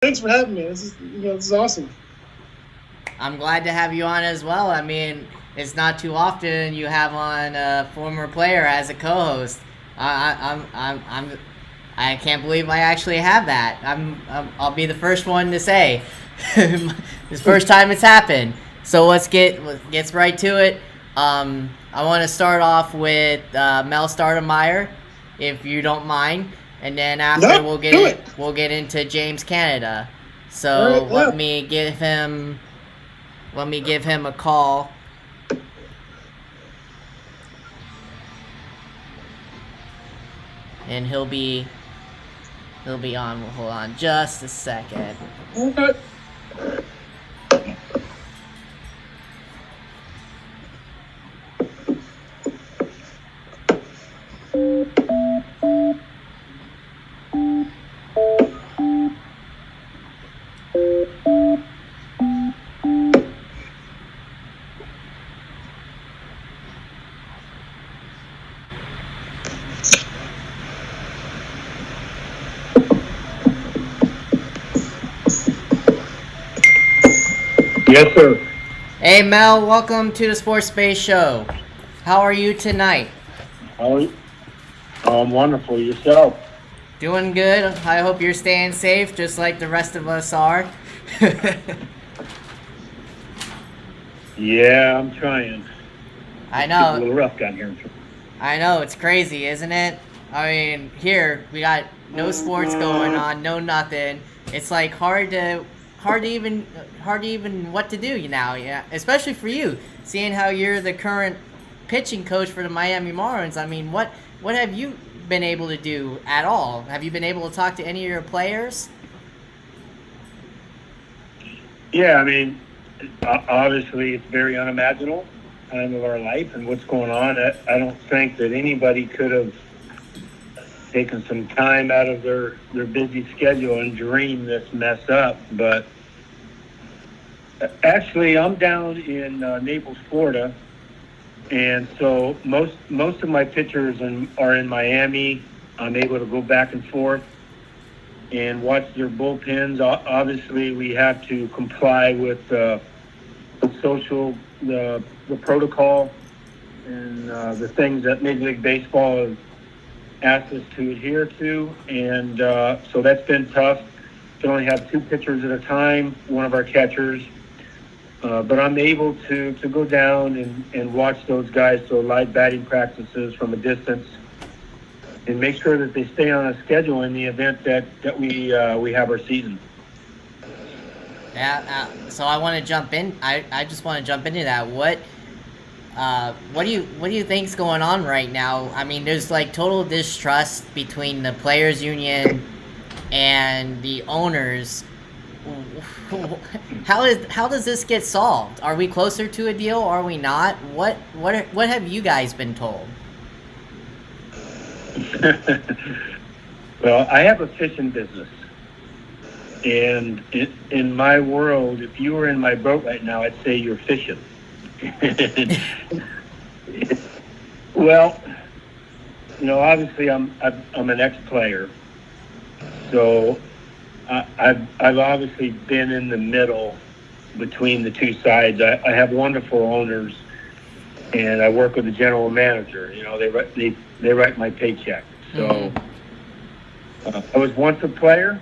Thanks for having me. This is awesome. I'm glad to have you on as well. I mean, it's not too often you have on a former player as a co-host. I can't believe I actually have that. I'll be the first one to say, it's the first time it's happened. So let's right to it. I want to start off with Mel Stardemeyer, if you don't mind, and then after No, do it. we'll get into James Canada. All right, So yeah. let me give him a call. And he'll be on. Hold on just a second. Okay. Yes, sir. Hey Mel, welcome to the Sports Space Show. How are you tonight? Oh, wonderful. Yourself? Doing good. I hope you're staying safe, just like the rest of us are. Yeah, I'm trying. I It's getting a know. little rough down here. I know, it's crazy, isn't it? I mean, here we got no sports going on, no nothing. It's like hard to even what to do now, yeah. Especially for you, seeing how you're the current pitching coach for the Miami Marlins. I mean, what have you been able to do at all? Have you been able to talk to any of your players? Yeah, I mean, obviously it's very unimaginable time of our life and what's going on. I don't think that anybody could have taken some time out of their busy schedule and dream this mess up. But actually, I'm down in Naples, Florida, and so most of my pitchers are in Miami. I'm able to go back and forth and watch their bullpens. Obviously, we have to comply with the the protocol, and the things that Major League Baseball has asked us to adhere to. And so that's been tough. Can only have two pitchers at a time, one of our catchers. But I'm able to go down and watch those guys, so live batting practices from a distance, and make sure that they stay on a schedule in the event that we have our season. Yeah. So I want to jump in. I just want to jump into that. What do you think's going on right now? I mean, there's like total distrust between the players union and the owners. How does this get solved? Are we closer to a deal? Are we not? What have you guys been told? Well, I have a fishing business, and in my world, if you were in my boat right now, I'd say you're fishing. Well, obviously, I'm an ex-player, so I've obviously been in the middle between the two sides. I have wonderful owners, and I work with the general manager. They write my paycheck. So I was once a player,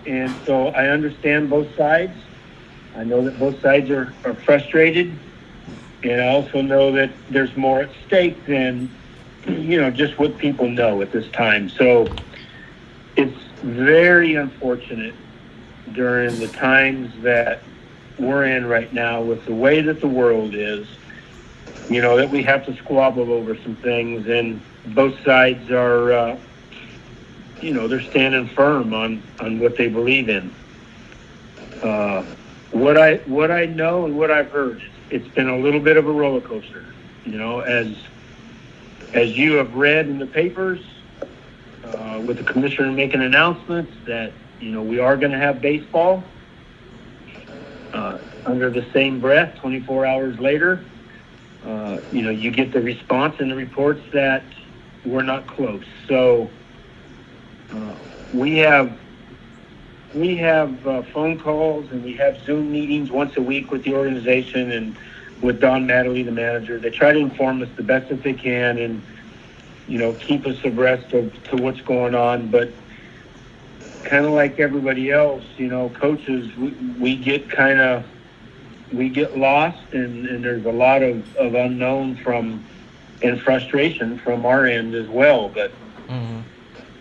and so I understand both sides. I know that both sides are frustrated, and I also know that there's more at stake than just what people know at this time. So it's very unfortunate during the times that we're in right now, with the way that the world is, that we have to squabble over some things, and both sides are, they're standing firm on what they believe in. What I know and what I've heard, it's been a little bit of a roller coaster, as you have read in the papers, with the commissioner making announcements that we are going to have baseball. Under the same breath, 24 hours later, you get the response and the reports that we're not close. So we have we have phone calls and we have Zoom meetings once a week with the organization and with Don Natalie, the manager. They try to inform us the best that they can and, keep us abreast of to what's going on. But kind of like everybody else, coaches, we get lost and there's a lot of unknown and frustration from our end as well. But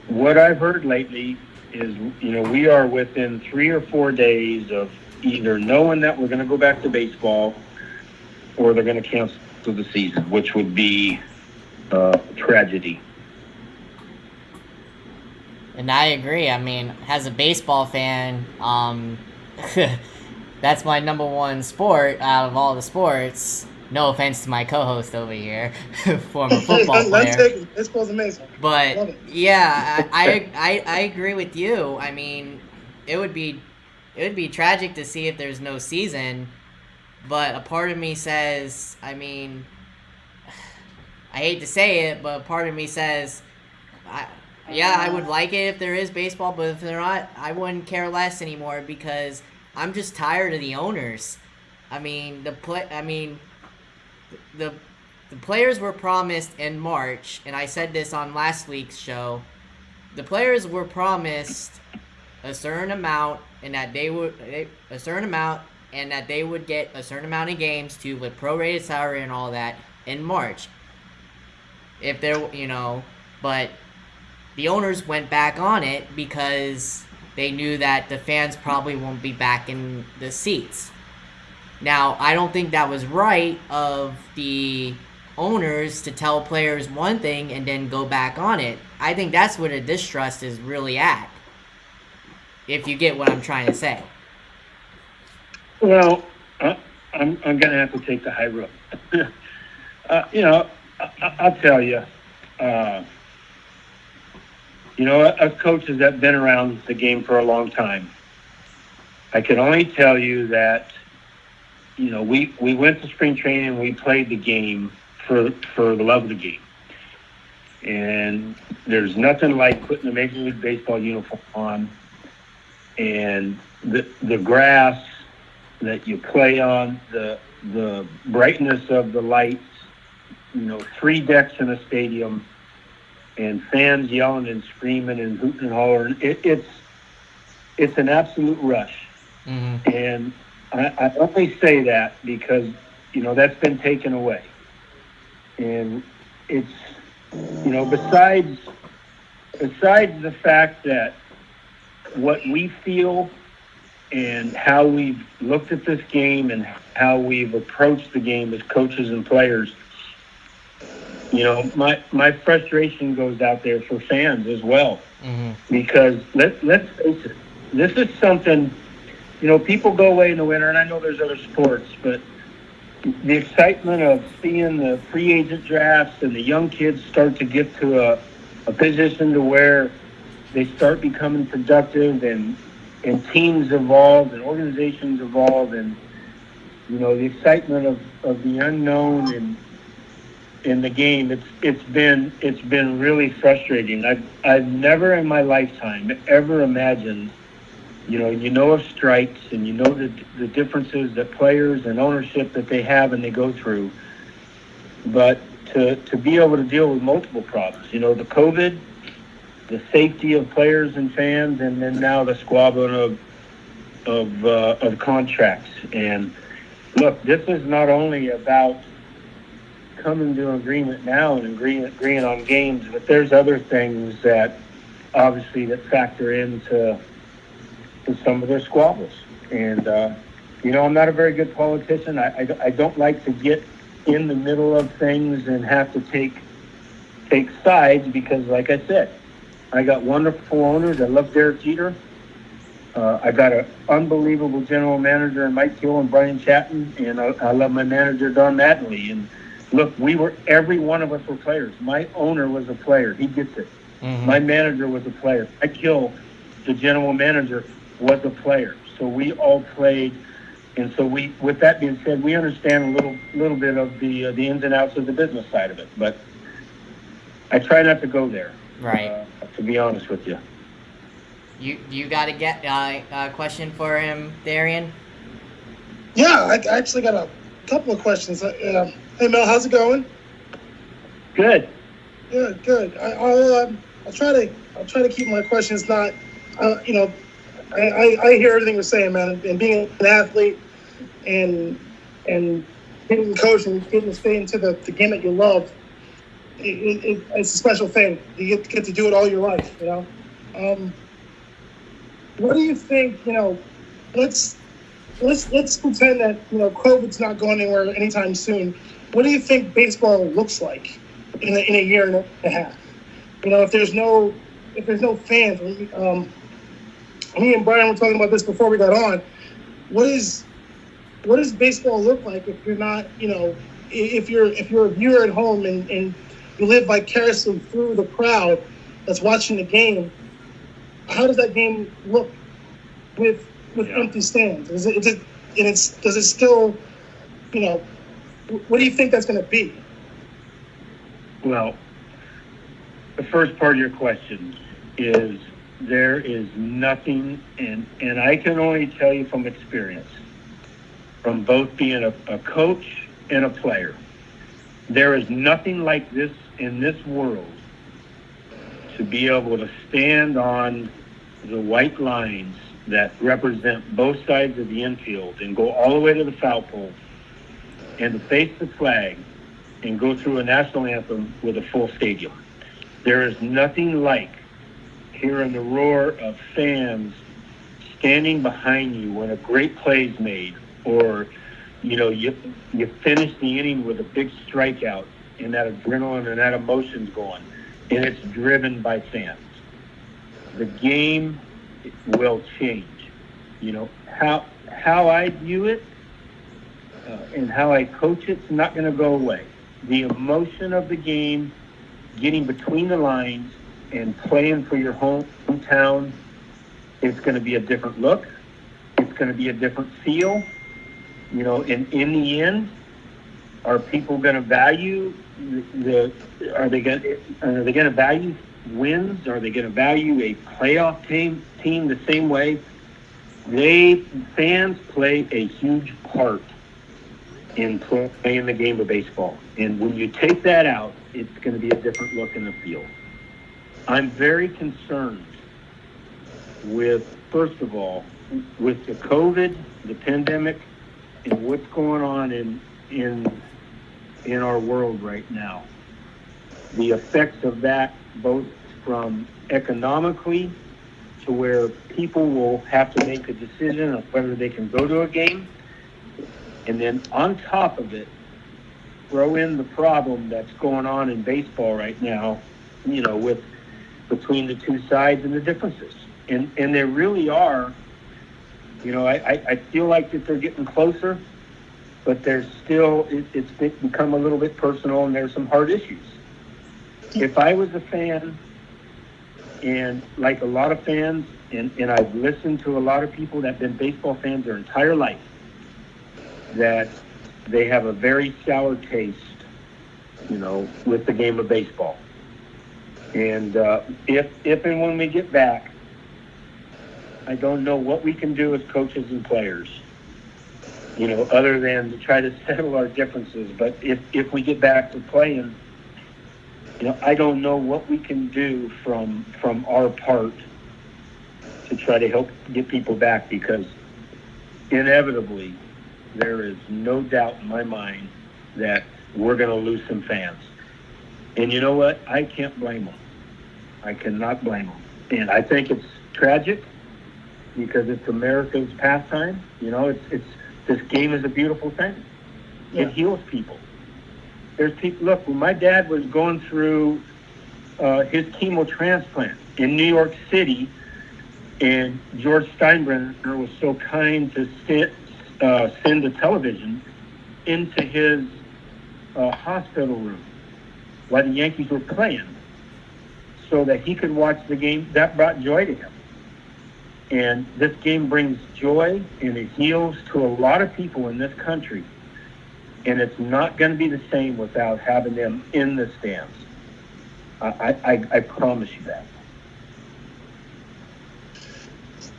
what I've heard lately is, we are within 3 or 4 days of either knowing that we're going to go back to baseball or they're going to cancel the season, which would be tragedy. And I agree. I mean, as a baseball fan, that's my number one sport out of all the sports. No offense to my co-host over here, former football player. Let's take it. Baseball's amazing. But yeah, I agree with you. I mean, it would be tragic to see if there's no season. But a part of me says, I mean, I hate to say it, but a part of me says, I would like it if there is baseball, but if they're not, I wouldn't care less anymore because I'm just tired of the owners. I mean, the players were promised in March, and I said this on last week's show. The players were promised a certain amount, and that they would get a certain amount of games too, with prorated salary and all that in March. If there, but the owners went back on it because they knew that the fans probably won't be back in the seats. Now, I don't think that was right of the owners to tell players one thing and then go back on it. I think that's where the distrust is really at, if you get what I'm trying to say. Well, I'm going to have to take the high road. I'll tell you, us coaches that have been around the game for a long time, I can only tell you that, we went to spring training and we played the game for the love of the game. And there's nothing like putting a Major League Baseball uniform on and the grass that you play on, the brightness of the lights, 3 decks in a stadium, and fans yelling and screaming and hooting and hollering. It's an absolute rush. Mm-hmm. And I only say that because, that's been taken away. And it's, besides the fact that what we feel and how we've looked at this game and how we've approached the game as coaches and players, my frustration goes out there for fans as well. Mm-hmm. Because let's face it, this is something, people go away in the winter, and I know there's other sports, but the excitement of seeing the free agent drafts and the young kids start to get to a position to where they start becoming productive and teams evolve and organizations evolve and, the excitement of the unknown and in the game, it's been really frustrating. I've never in my lifetime ever imagined, of strikes and the differences that players and ownership that they have and they go through. But to be able to deal with multiple problems, the COVID, the safety of players and fans, and then now the squabbling of contracts. And look, this is not only about coming to an agreement now and agreeing on games, but there's other things that obviously that factor into some of their squabbles. And I'm not a very good politician. I don't like to get in the middle of things and have to take sides because, like I said, I got wonderful owners. I love Derek Jeter. I got an unbelievable general manager in Mike Hill and Brian Chatton, and I love my manager Don Natalie. And look, every one of us were players. My owner was a player. He gets it. Mm-hmm. My manager was a player. Mike Hill, the general manager, was a player. So we all played. And so with that being said, we understand a little bit of the ins and outs of the business side of it. But I try not to go there. Right. To be honest with you. You got a question for him, Darian? Yeah, I actually got a couple of questions. Hey Mel, how's it going? Good. Yeah, good. I'll try to keep my questions not, you know, I hear everything you're saying, man. And being an athlete and getting coached and getting to stay into the game that you love, it's a special thing. You get to do it all your life, you know. What do you think? You know, let's pretend that COVID's not going anywhere anytime soon. What do you think baseball looks like in a year and a half? You know, if there's no fans, me and Byron were talking about this before we got on. What does baseball look like if you're not, if you're a viewer at home and you live vicariously through the crowd that's watching the game? How does that game look with empty stands? Does it still, what do you think that's going to be? Well, the first part of your question is there is nothing, and I can only tell you from experience, from both being a coach and a player, there is nothing like this in this world to be able to stand on the white lines that represent both sides of the infield and go all the way to the foul pole and to face the flag and go through a national anthem with a full stadium. There is nothing like hearing the roar of fans standing behind you when a great play is made, or you finish the inning with a big strikeout and that adrenaline and that emotion's going, and it's driven by fans. The game will change. How I view it and how I coach it's not going to go away. The emotion of the game, getting between the lines and playing for your hometown, it's going to be a different look. It's going to be a different feel. And in the end, are people going to value are they going to value wins? Are they going to value a playoff team the same way? Fans play a huge part in playing the game of baseball. And when you take that out, it's going to be a different look in the field. I'm very concerned with, first of all, with the COVID, the pandemic, and what's going on in our world right now. The effects of that, both from economically to where people will have to make a decision of whether they can go to a game, and then on top of it, throw in the problem that's going on in baseball right now, with between the two sides and the differences. And there really are, I feel like that they're getting closer, but there's still, it's become a little bit personal, and there's some hard issues. If I was a fan, and like a lot of fans, and I've listened to a lot of people that have been baseball fans their entire life, that they have a very sour taste, with the game of baseball. And if and when we get back, I don't know what we can do as coaches and players, other than to try to settle our differences. But if we get back to playing, I don't know what we can do from our part to try to help get people back, because inevitably there is no doubt in my mind that we're going to lose some fans. And you know what? I can't blame them. I cannot blame them. And I think it's tragic because it's America's pastime. It's this game is a beautiful thing. Yeah. It heals people. There's people. Look, when my dad was going through his chemo transplant in New York City, and George Steinbrenner was so kind to send a television into his hospital room while the Yankees were playing, so that he could watch the game. That brought joy to him. And this game brings joy, and it heals to a lot of people in this country. And it's not going to be the same without having them in the stands. I promise you that.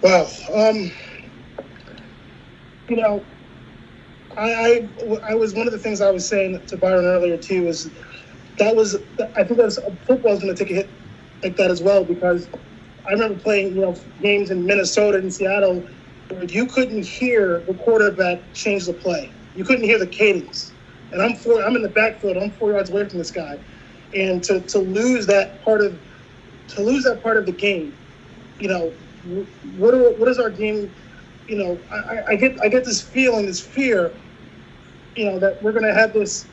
Wow. You know, I was one of the things I was saying to Byron earlier too is I think that's football is going to take a hit like that as well, because I remember playing games in Minnesota and Seattle where you couldn't hear the quarterback change the play. You couldn't hear the cadence. And I'm in the backfield. I'm 4 yards away from this guy, and to lose that part of the game, what is our game? I get this feeling, this fear, that we're going to have this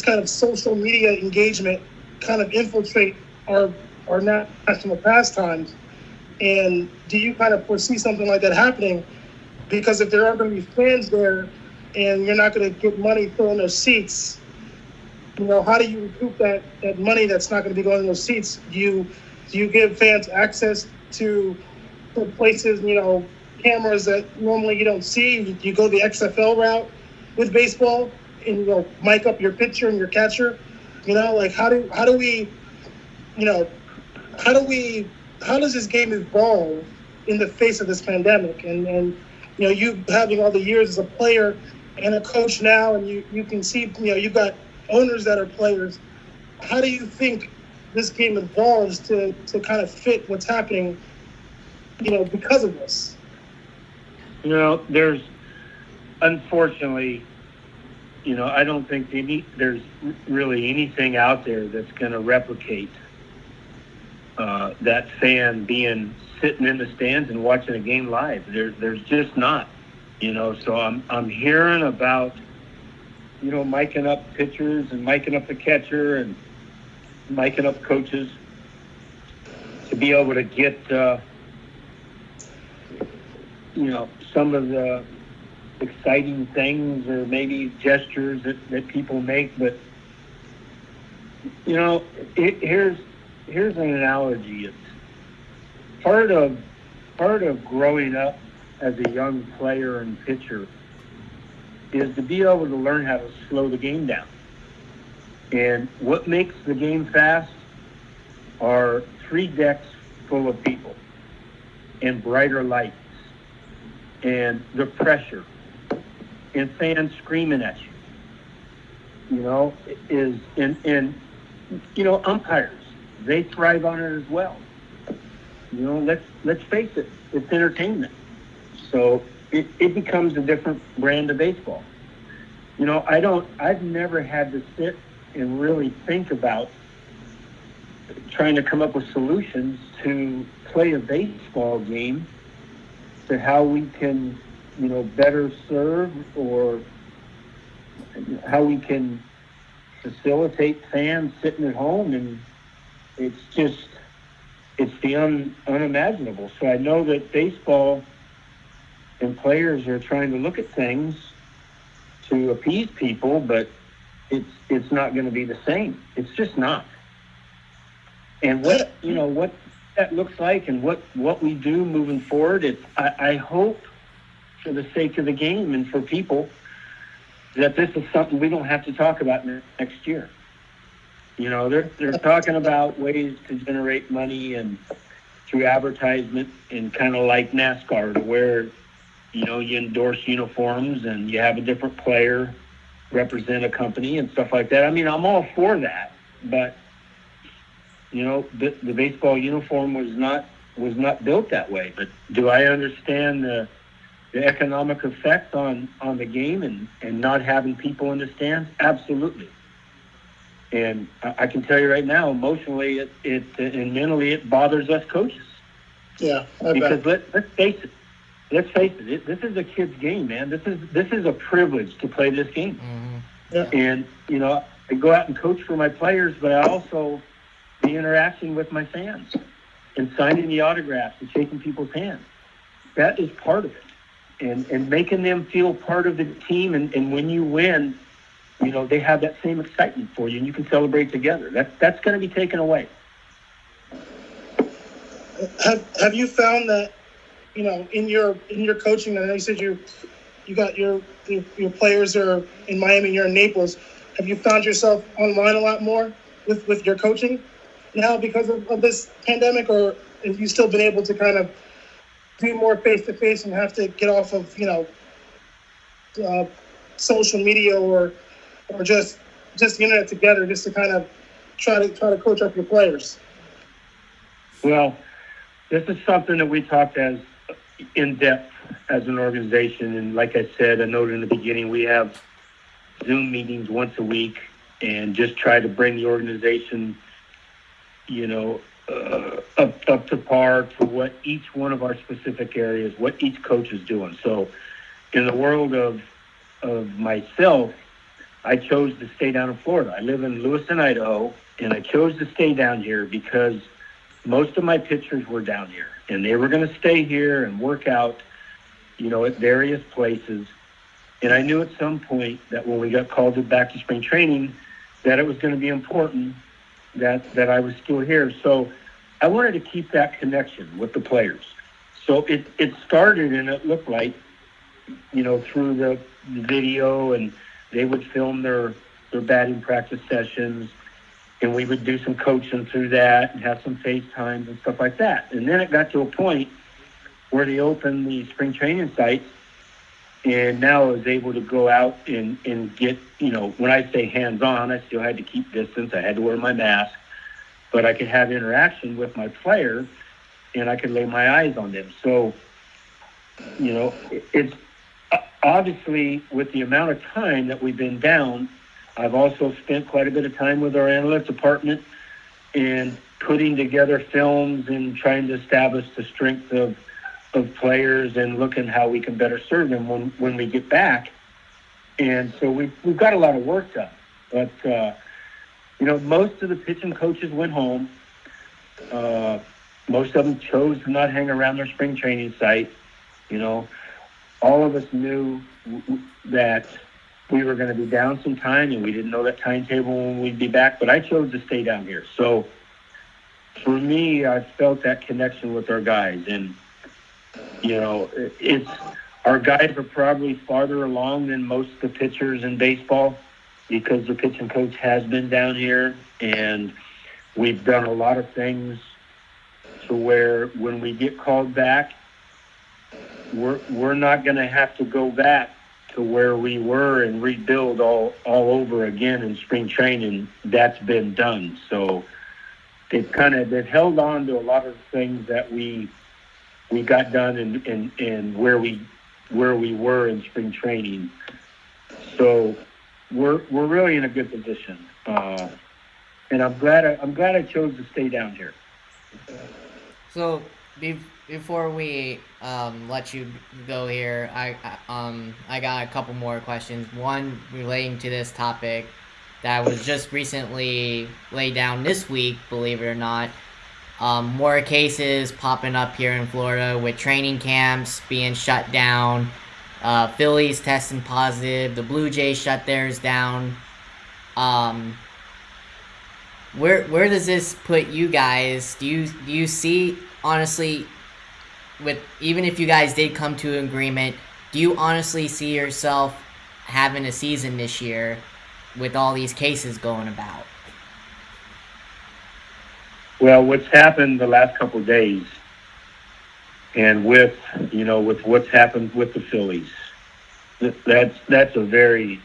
kind of social media engagement kind of infiltrate our national pastimes. And do you kind of foresee something like that happening? Because if there are going to be fans there and you're not going to get money filling those seats, how do you recoup that money that's not going to be going in those seats? Do you give fans access to places, cameras that normally you don't see? You go the XFL route with baseball and mic up your pitcher and your catcher. How does this game evolve in the face of this pandemic? And you having all the years as a player and a coach now, and you can see, you've got owners that are players. How do you think this game evolves to kind of fit what's happening, because of this? There's, unfortunately, I don't think there's really anything out there that's going to replicate that fan sitting in the stands and watching a game live. There's just not, So I'm hearing about, miking up pitchers and miking up the catcher and miking up coaches to be able to get, some of the exciting things or maybe gestures that people make. But, here's an analogy. It's part of growing up as a young player and pitcher is to be able to learn how to slow the game down. And what makes the game fast are 3 decks full of people and brighter lights and the pressure and fans screaming at you. Umpires, they thrive on it as well. Let's face it, it's entertainment. So it becomes a different brand of baseball. I've never had to sit and really think about trying to come up with solutions to play a baseball game, to how we can, better serve, or how we can facilitate fans sitting at home. And it's the unimaginable. So I know that baseball and players are trying to look at things to appease people, but it's not going to be the same. It's just not. And what that looks like and what we do moving forward, I hope, for the sake of the game and for people, that this is something we don't have to talk about next year. They're talking about ways to generate money and through advertisement, and kind of like NASCAR, to where you endorse uniforms and you have a different player represent a company and stuff like that. I mean, I'm all for that, but the baseball uniform was not built that way. But do I understand the economic effect on the game and not having people in the stands? Absolutely. And I can tell you right now, emotionally, it and mentally, it bothers us coaches. Yeah, because let's face it. This is a kid's game, man. This is a privilege to play this game. Mm-hmm. Yeah. And I go out and coach for my players, but I also the interaction with my fans and signing the autographs and shaking people's hands. That is part of it, and making them feel part of the team. And when you win, they have that same excitement for you, and you can celebrate together. That's going to be taken away. Have you found that, in your coaching? I know you said you got your players are in Miami, you're in Naples. Have you found yourself online a lot more with your coaching now because of this pandemic, or have you still been able to kind of do more face to face and have to get off of social media or just the internet together, just to kind of try to coach up your players? Well, this is something that we talked as in depth as an organization, and like I said, I noted in the beginning, we have Zoom meetings once a week and just try to bring the organization, up to par to what each one of our specific areas, what each coach is doing. So in the world of myself, I chose to stay down in Florida. I live in Lewiston, Idaho, and I chose to stay down here because most of my pitchers were down here, and they were going to stay here and work out, at various places. And I knew at some point that when we got called back to spring training, that it was going to be important that I was still here. So I wanted to keep that connection with the players. So it started, and it looked like, through the video, and they would film their batting practice sessions, and we would do some coaching through that and have some FaceTimes and stuff like that. And then it got to a point where they opened the spring training sites, and now I was able to go out and get, when I say hands-on, I still had to keep distance. I had to wear my mask, but I could have interaction with my player, and I could lay my eyes on them. So, it's obviously, with the amount of time that we've been down, I've also spent quite a bit of time with our analytics department and putting together films and trying to establish the strength of players and looking how we can better serve them when we get back. And so we've got a lot of work done. But, most of the pitching coaches went home. Most of them chose to not hang around their spring training site. All of us knew that we were going to be down some time, and we didn't know that timetable when we'd be back, but I chose to stay down here. So for me, I felt that connection with our guys, and our guys are probably farther along than most of the pitchers in baseball because the pitching coach has been down here, and we've done a lot of things to where when we get called back, we're not going to have to go back to where we were and rebuild all over again in spring training. That's been done. So they've held on to a lot of things that we got done in where we were in spring training. So we're really in a good position. And I'm glad I chose to stay down here. So before we let you go here, I got a couple more questions. One relating to this topic that was just recently laid down this week, believe it or not. More cases popping up here in Florida with training camps being shut down. Phillies testing positive. The Blue Jays shut theirs down. Where does this put you guys? Do you see, honestly, with even if you guys did come to an agreement, do you honestly see yourself having a season this year with all these cases going about? Well, what's happened the last couple of days, and with what's happened with the Phillies, that's a very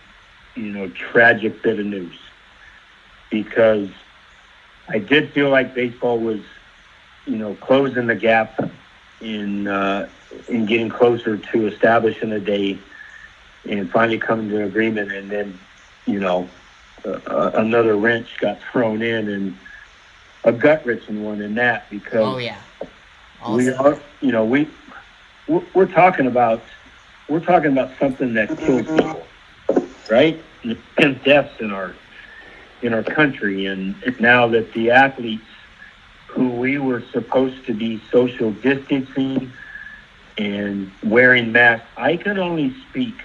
tragic bit of news, because I did feel like baseball was closing the gap in getting closer to establishing a date and finally coming to an agreement, and then another wrench got thrown in, and a gut-wrenching one in that, because we're talking about something that kills people, right? And deaths in our country, and now that the athletes who we were supposed to be social distancing and wearing masks, I can only speak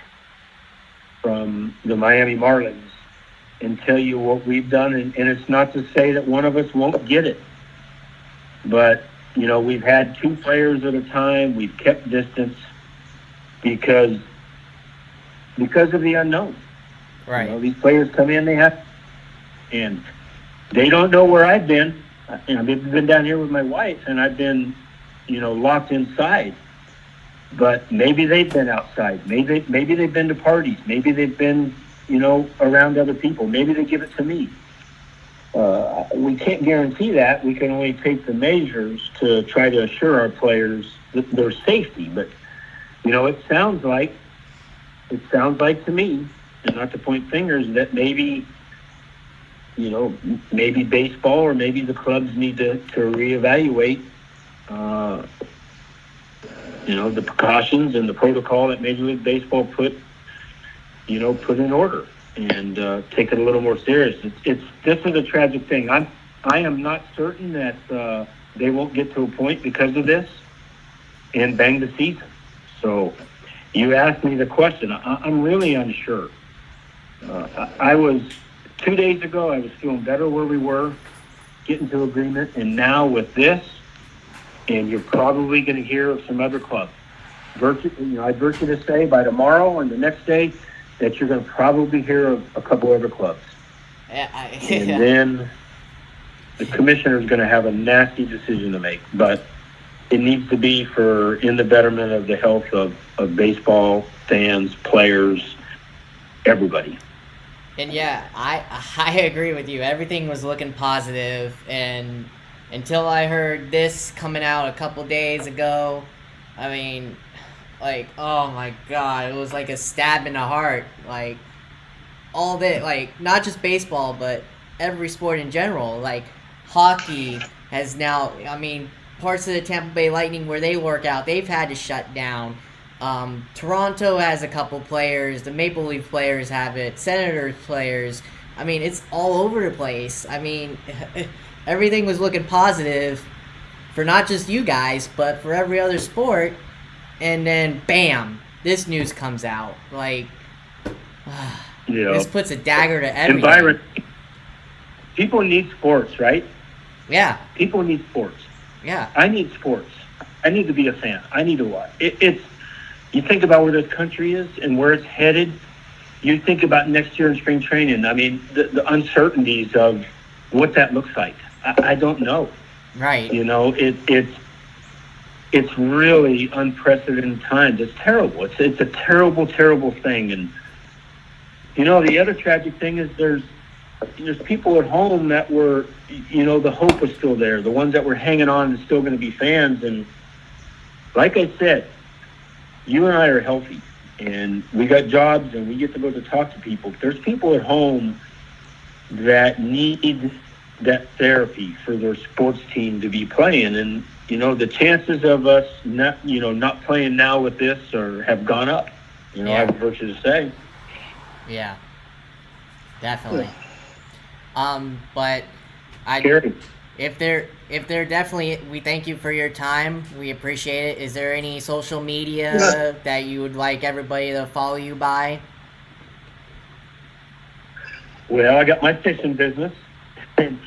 from the Miami Marlins and tell you what we've done, and it's not to say that one of us won't get it, but we've had 2 players at a time. We've kept distance because of the unknown. Right. These players come in, and they don't know where I've been. I've been down here with my wife, and I've been, locked inside. but maybe they've been outside. Maybe they've been to parties. Maybe they've been, around other people. Maybe they give it to me. We can't guarantee that. We can only take the measures to try to assure our players their safety. But it sounds like to me, and not to point fingers, that maybe baseball or maybe the clubs need to reevaluate the precautions and the protocol that Major League Baseball put in order, and take it a little more serious. This is a tragic thing. I am not certain that they won't get to a point because of this and bang the season. So you asked me the question. I'm really unsure. I was 2 days ago. I was feeling better where we were, getting to agreement, and now with this, and you're probably going to hear of some other clubs. I'd venture to say by tomorrow and the next day that you're going to probably hear of a couple other clubs. And then the commissioner is going to have a nasty decision to make, but it needs to be in the betterment of the health of baseball, fans, players, everybody. And yeah, I agree with you. Everything was looking positive, and until I heard this coming out a couple days ago, I mean, like, oh my God, it was like a stab in the heart. Like, all that, like, not just baseball, but every sport in general. Like, hockey has now, I mean, parts of the Tampa Bay Lightning where they work out, they've had to shut down. Toronto has a couple players. The Maple Leaf players have it. Senators players. I mean, it's all over the place. I mean, everything was looking positive for not just you guys, but for every other sport. And then, bam, this news comes out. Like, this puts a dagger to everything. And Byron, people need sports, right? Yeah. People need sports. Yeah. I need sports. I need to be a fan. I need to watch. You think about where this country is and where it's headed. You think about next year in spring training. I mean, the uncertainties of what that looks like. I don't know. Right. It's really unprecedented times. It's terrible. It's a terrible, terrible thing. And the other tragic thing is there's people at home that were, the hope was still there. The ones that were hanging on and still going to be fans. And like I said, you and I are healthy, and we got jobs, and we get to go to talk to people. There's people at home that need that therapy for their sports team to be playing, and the chances of us not playing now with this have gone up. I have virtue to say. Yeah, definitely. But if they're definitely, we thank you for your time. We appreciate it. Is there any social media that you would like everybody to follow you by? Well, I got my fishing business. And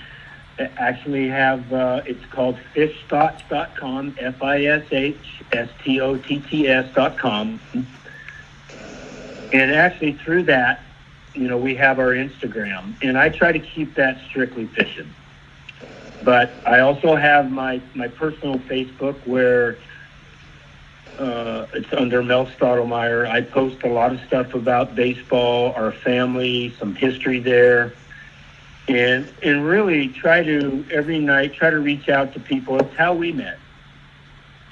I actually have, it's called fishstotts.com, FISHSTOTTS.com. And actually through that, we have our Instagram. And I try to keep that strictly fishing. But I also have my personal Facebook where it's under Mel Stottlemyre. I post a lot of stuff about baseball, our family, some history there. And really try to, every night, try to reach out to people. It's how we met.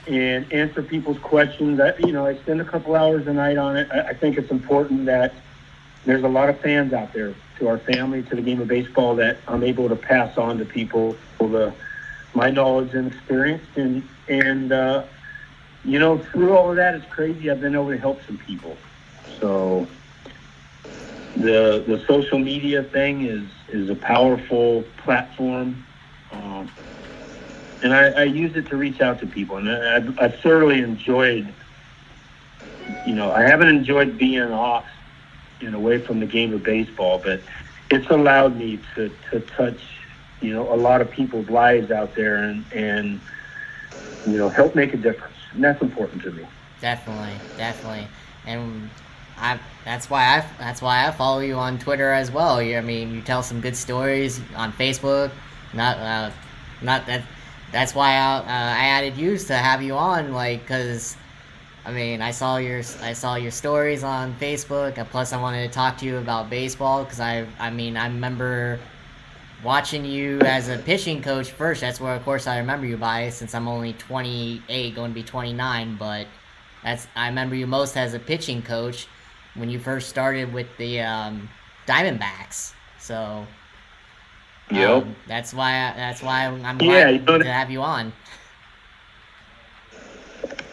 And answer people's questions. I spend a couple hours a night on it. I think it's important that there's a lot of fans out there, to our family, to the game of baseball, that I'm able to pass on to people my knowledge and experience. And through all of that, it's crazy. I've been able to help some people. So the social media thing is a powerful platform. And I use it to reach out to people. And I've thoroughly enjoyed, I haven't enjoyed being off and away from the game of baseball, but it's allowed me to touch, a lot of people's lives out there and help make a difference. And that's important to me. Definitely. And that's why I follow you on Twitter as well. You tell some good stories on Facebook. That's why I added you to have you on, because I mean, I saw your stories on Facebook, and plus I wanted to talk to you about baseball because I mean, I remember watching you as a pitching coach first. That's where, of course, I remember you by, since I'm only 28, going to be 29. But I remember you most as a pitching coach when you first started with the Diamondbacks. So Yep. that's why I'm Yeah, glad to have you on.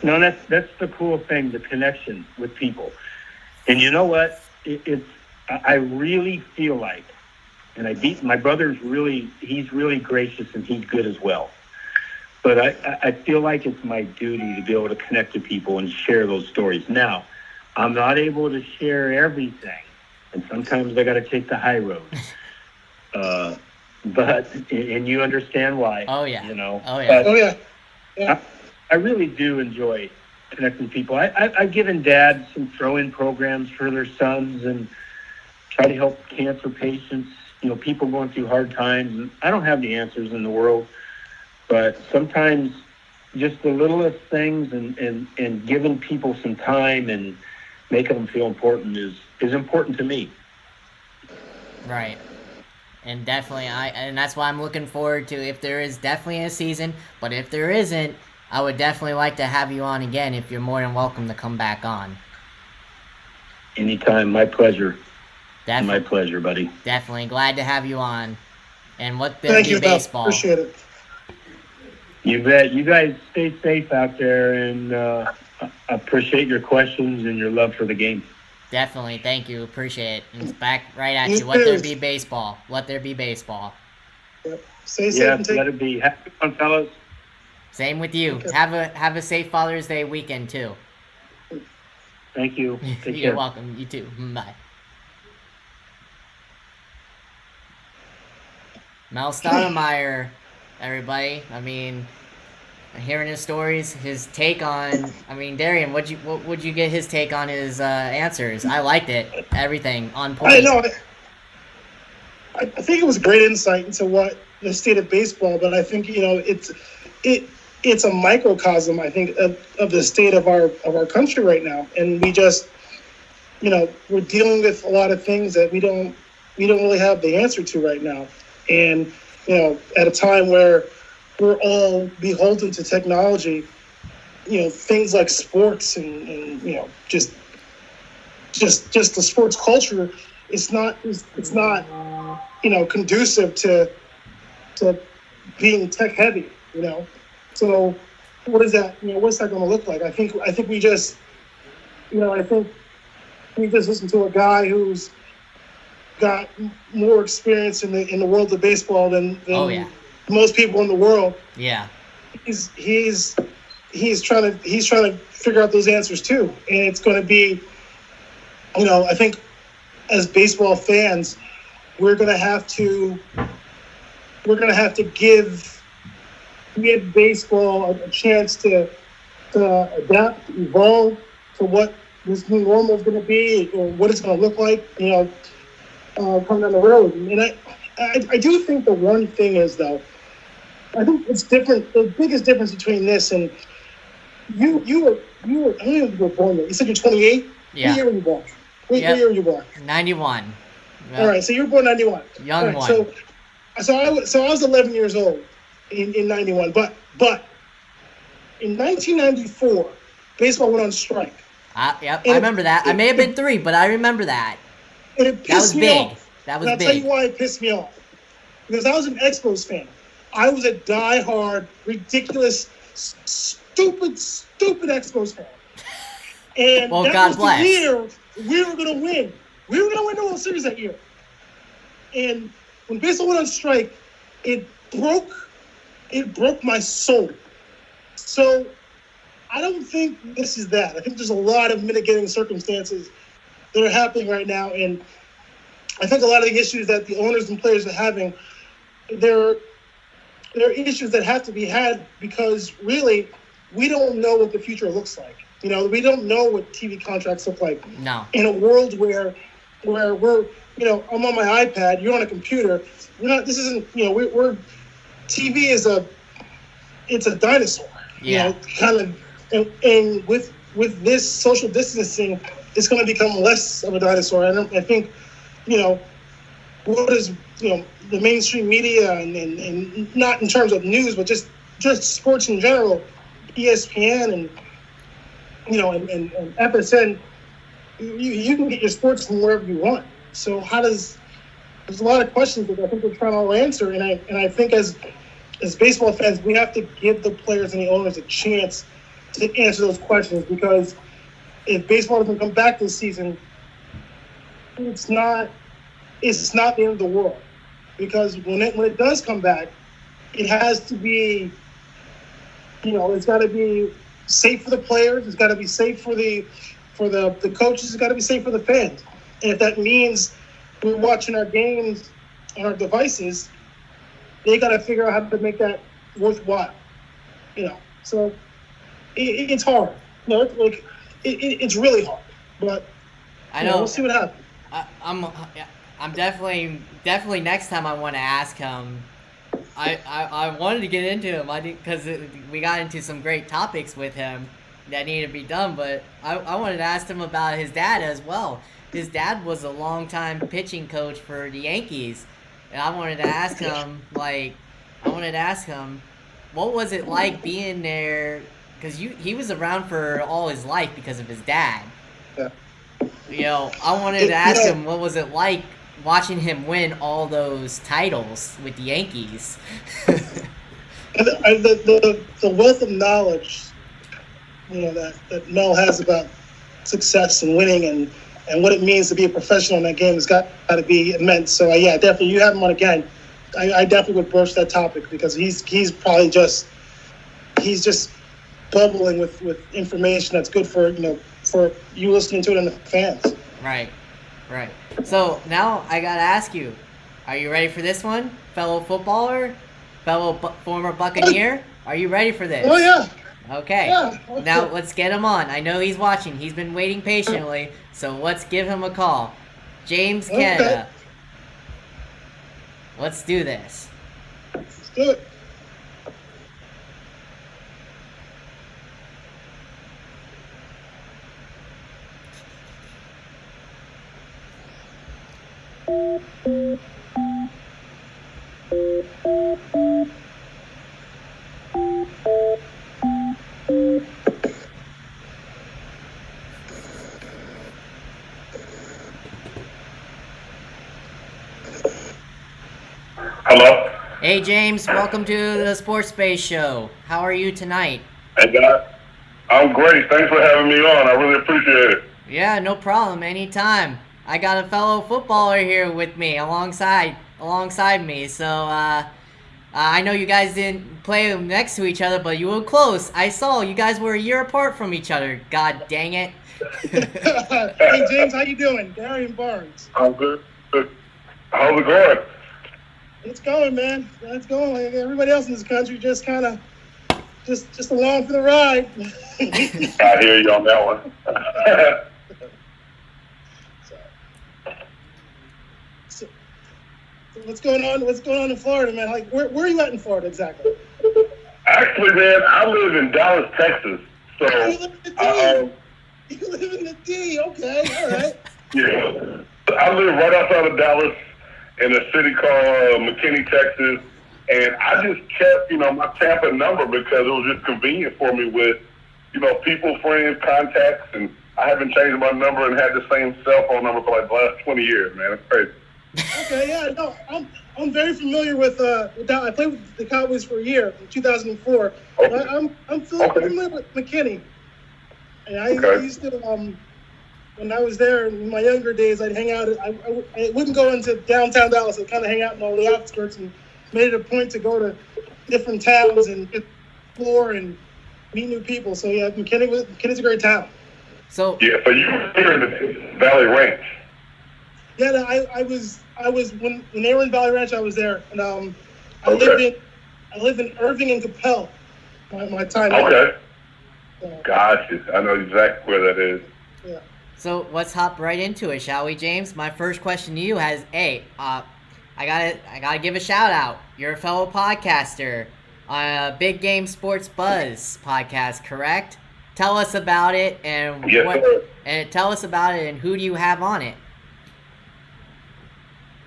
No, that's the cool thing, the connection with people. And you know what? I really feel like, and my brother's he's really gracious and he's good as well. But I feel like it's my duty to be able to connect to people and share those stories. Now, I'm not able to share everything, and sometimes I got to take the high road. And you understand why. Oh yeah. You know. Oh yeah. Oh yeah. Yeah. I really do enjoy connecting people. I've given dads some throw-in programs for their sons and try to help cancer patients, people going through hard times. And I don't have the answers in the world, but sometimes just the littlest things and giving people some time and making them feel important is important to me. Right. And definitely, and that's why I'm looking forward to, if there is definitely a season, but if there isn't, I would definitely like to have you on again. If you're more than welcome to come back on. Anytime, my pleasure. Definitely, my pleasure, buddy. Definitely glad to have you on. And what Thank you, baseball. Appreciate it. You bet. You guys stay safe out there, and I appreciate your questions and your love for the game. Definitely, thank you. Appreciate it. And it's back right at You you. Let too. there be baseball. Let there be baseball. Yep. Stay safe Yeah, and take let it be. Have fun, fellas. Same with you. Okay. Have a safe Father's Day weekend too. Thank you. Take You're care. welcome. You too. Bye. Mel Stoudemire, everybody. I mean, hearing his stories, his take on. I mean, Darian, what would you get his take on his answers? I liked it. Everything on point. I know. I think it was great insight into what the state of baseball, but I think it's a microcosm, I think, of the state of our country right now, and we just, we're dealing with a lot of things that we don't really have the answer to right now, and at a time where we're all beholden to technology, things like sports and just the sports culture, it's not conducive to being tech heavy, So what is that? What's that going to look like? I think we just, I think we just listen to a guy who's got more experience in the world of baseball than most people in the world. Yeah. He's trying to figure out those answers too, and it's going to be, I think as baseball fans, we're going to have to give baseball a chance to adapt, evolve to what this new normal is going to be, or what it's going to look like, coming down the road. And I do think the one thing is, though, I think it's different. The biggest difference between this and you were I don't know if you were born there. You said you're 28. Yeah. What year were you born? What year were you born? 91. All right, so you were born 91. Young one. So I was 11 years old in 91, but in 1994, baseball went on strike. Yep, I remember that. I may have been 3, but I remember that. And it pissed me off. That was and I'll big. tell you why it pissed me off. Because I was an Expos fan. I was a diehard, ridiculous, stupid Expos fan. And well, that God was bless. the year we were going to win. We were going to win the World Series that year. And when baseball went on strike, it broke my soul. So I don't think this is that. I think there's a lot of mitigating circumstances that are happening right now, and I think a lot of the issues that the owners and players are having, they're issues that have to be had because really we don't know what the future looks like. We don't know what TV contracts look like. No. In a world where we're, I'm on my iPad, you're on a computer. This isn't, we're TV is it's a dinosaur. Yeah. Kind of, and with with this social distancing, it's going to become less of a dinosaur. I think, what is, the mainstream media and not in terms of news, but just sports in general, ESPN and FSN, you can get your sports from wherever you want. So there's a lot of questions that I think we're trying to answer, and I think as baseball fans, we have to give the players and the owners a chance to answer those questions, because if baseball doesn't come back this season, it's not the end of the world. Because when it does come back, it has to be, it's got to be safe for the players. It's got to be safe for the coaches. It's got to be safe for the fans. And if that means we're watching our games on our devices, they got to figure out how to make that worthwhile. So it's hard. It's really hard. But I know. We'll see what happens. I'm definitely next time I want to ask him. I wanted to get into him. Because we got into some great topics with him that needed to be done, but I wanted to ask him about his dad as well. His dad was a longtime pitching coach for the Yankees, and I wanted to ask him, what was it like being there? Because he was around for all his life because of his dad. Yeah. I wanted to ask him, what was it like watching him win all those titles with the Yankees? The wealth of knowledge, that Mel has about success and winning and what it means to be a professional in that game has got to be immense. So yeah, definitely, you have him on again. I definitely would broach that topic, because he's probably just bubbling with information that's good for you listening to it and the fans. Right. So now I gotta ask you, are you ready for this one, fellow footballer, former Buccaneer? Are you ready for this? Oh yeah. Okay. Yeah, now let's get him on. I know he's watching. He's been waiting patiently. So let's give him a call. James Canada. Let's do this. Let's do it. Hello? Hey James, welcome to the Sports Space Show. How are you tonight? Hey guys, I'm great. Thanks for having me on. I really appreciate it. Yeah, no problem. Anytime. I got a fellow footballer here with me, alongside me. So I know you guys didn't play next to each other, but you were close. I saw you guys were a year apart from each other. God dang it. Hey James, how you doing? Darian Barnes. I'm good. How's it going? It's going, man. It's going. Like everybody else in this country, just kind of, just along for the ride. I hear you on that one. So what's going on? What's going on in Florida, man? Like, where are you at in Florida exactly? Actually, man, I live in Dallas, Texas. So, You live in the D. You live in the D. Okay, all right. yeah, I live right outside of Dallas in a city called McKinney, Texas, and I just kept, my Tampa number because it was just convenient for me with, people, friends, contacts, and I haven't changed my number and had the same cell phone number for like the last 20 years, man. It's crazy. Okay, yeah, no, I'm very familiar with Dallas. I played with the Cowboys for a year in 2004. Okay. I'm familiar with McKinney, and I used to when I was there in my younger days, I'd hang out. I wouldn't go into downtown Dallas. I'd kind of hang out in all the outskirts and made it a point to go to different towns and explore and meet new people. So yeah, McKinney's a great town. So Yeah, so you were here in the Valley Ranch. Yeah, no, I was when they were in Valley Ranch, I was there, and I lived in Irving and Capel. My time. Okay. Yeah. Gotcha. I know exactly where that is. Yeah. So let's hop right into it, shall we, James? My first question to you I gotta give a shout out. You're a fellow podcaster on a Big Game Sports Buzz podcast, correct? tell us about it and Yes, sir. tell us about it and who do you have on it?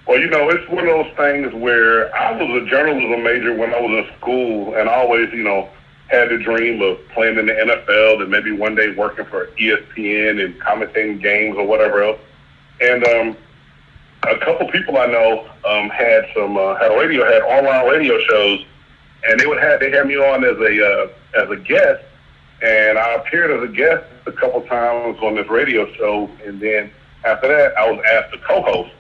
Well, it's one of those things where I was a journalism major when I was in school, and I always, had the dream of playing in the NFL and maybe one day working for ESPN and commentating games or whatever else. And a couple people I know had online radio shows, and they had me on as a guest, and I appeared as a guest a couple times on this radio show, and then after that I was asked to co-host.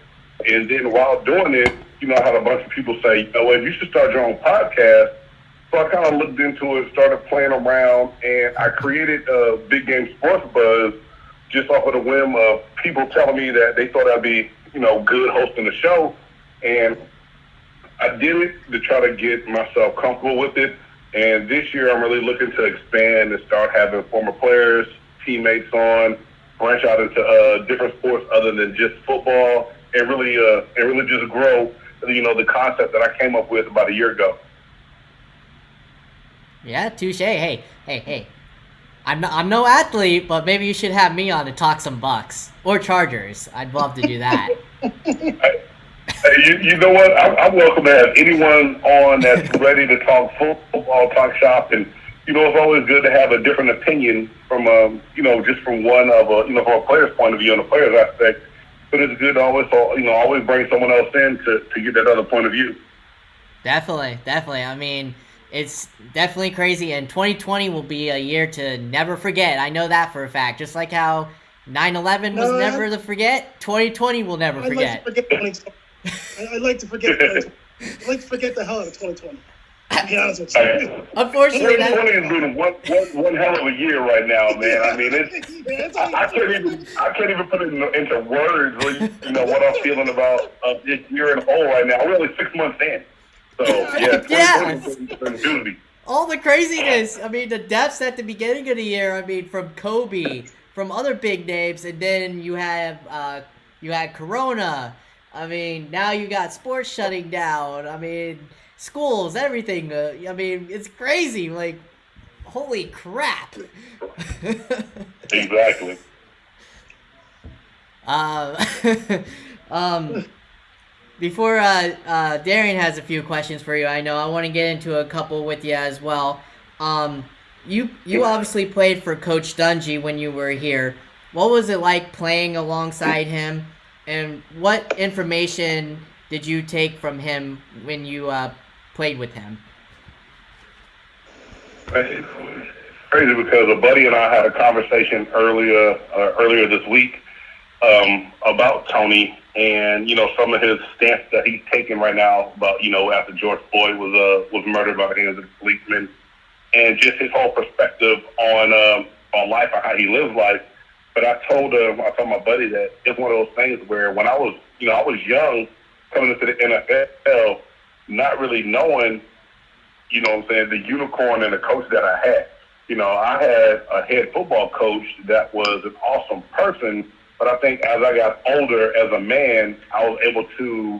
And then while doing it, I had a bunch of people say, you should start your own podcast. So I kind of looked into it, started playing around, and I created Big Game Sports Buzz just off of the whim of people telling me that they thought I'd be, good hosting the show. And I did it to try to get myself comfortable with it. And this year I'm really looking to expand and start having former players, teammates on, branch out into different sports other than just football, and really just grow, the concept that I came up with about a year ago. Yeah, touche. Hey. I'm no athlete, but maybe you should have me on to talk some Bucks or Chargers. I'd love to do that. Hey, you know what? I'm welcome to have anyone on that's ready to talk football, talk shop, and it's always good to have a different opinion from just from one of from a player's point of view and a player's aspect. But it's good to always bring someone else in to get that other point of view. Definitely. I mean, it's definitely crazy, and 2020 will be a year to never forget. I know that for a fact. Just like how 9/11 was never to forget, 2020 will never forget. I'd like to forget 2020. I'd like to forget the hell out of 2020. To be honest with you. Unfortunately, 2020 has been one hell of a year right now, man. I mean, I can't even put it into words. What I'm feeling about this year in whole right now. We're only 6 months in, so yeah. 2020 all the craziness. I mean, the deaths at the beginning of the year. I mean, from Kobe, from other big names, and then you had Corona. I mean, now you got sports shutting down. I mean, schools, everything. I mean, it's crazy. Like, holy crap. Exactly. Before Darian has a few questions for you, I want to get into a couple with you as well. You obviously played for Coach Dungy when you were here. What was it like playing alongside him? And what information did you take from him when you played with him? It's crazy because a buddy and I had a conversation earlier this week about Tony and some of his stance that he's taking right now about after George Floyd was murdered by the hands of the policeman, and just his whole perspective on life and how he lives life. But I told my buddy that it's one of those things where when I was young, coming into the NFL, not really knowing, the unicorn and the coach that I had. I had a head football coach that was an awesome person, but I think as I got older as a man, I was able to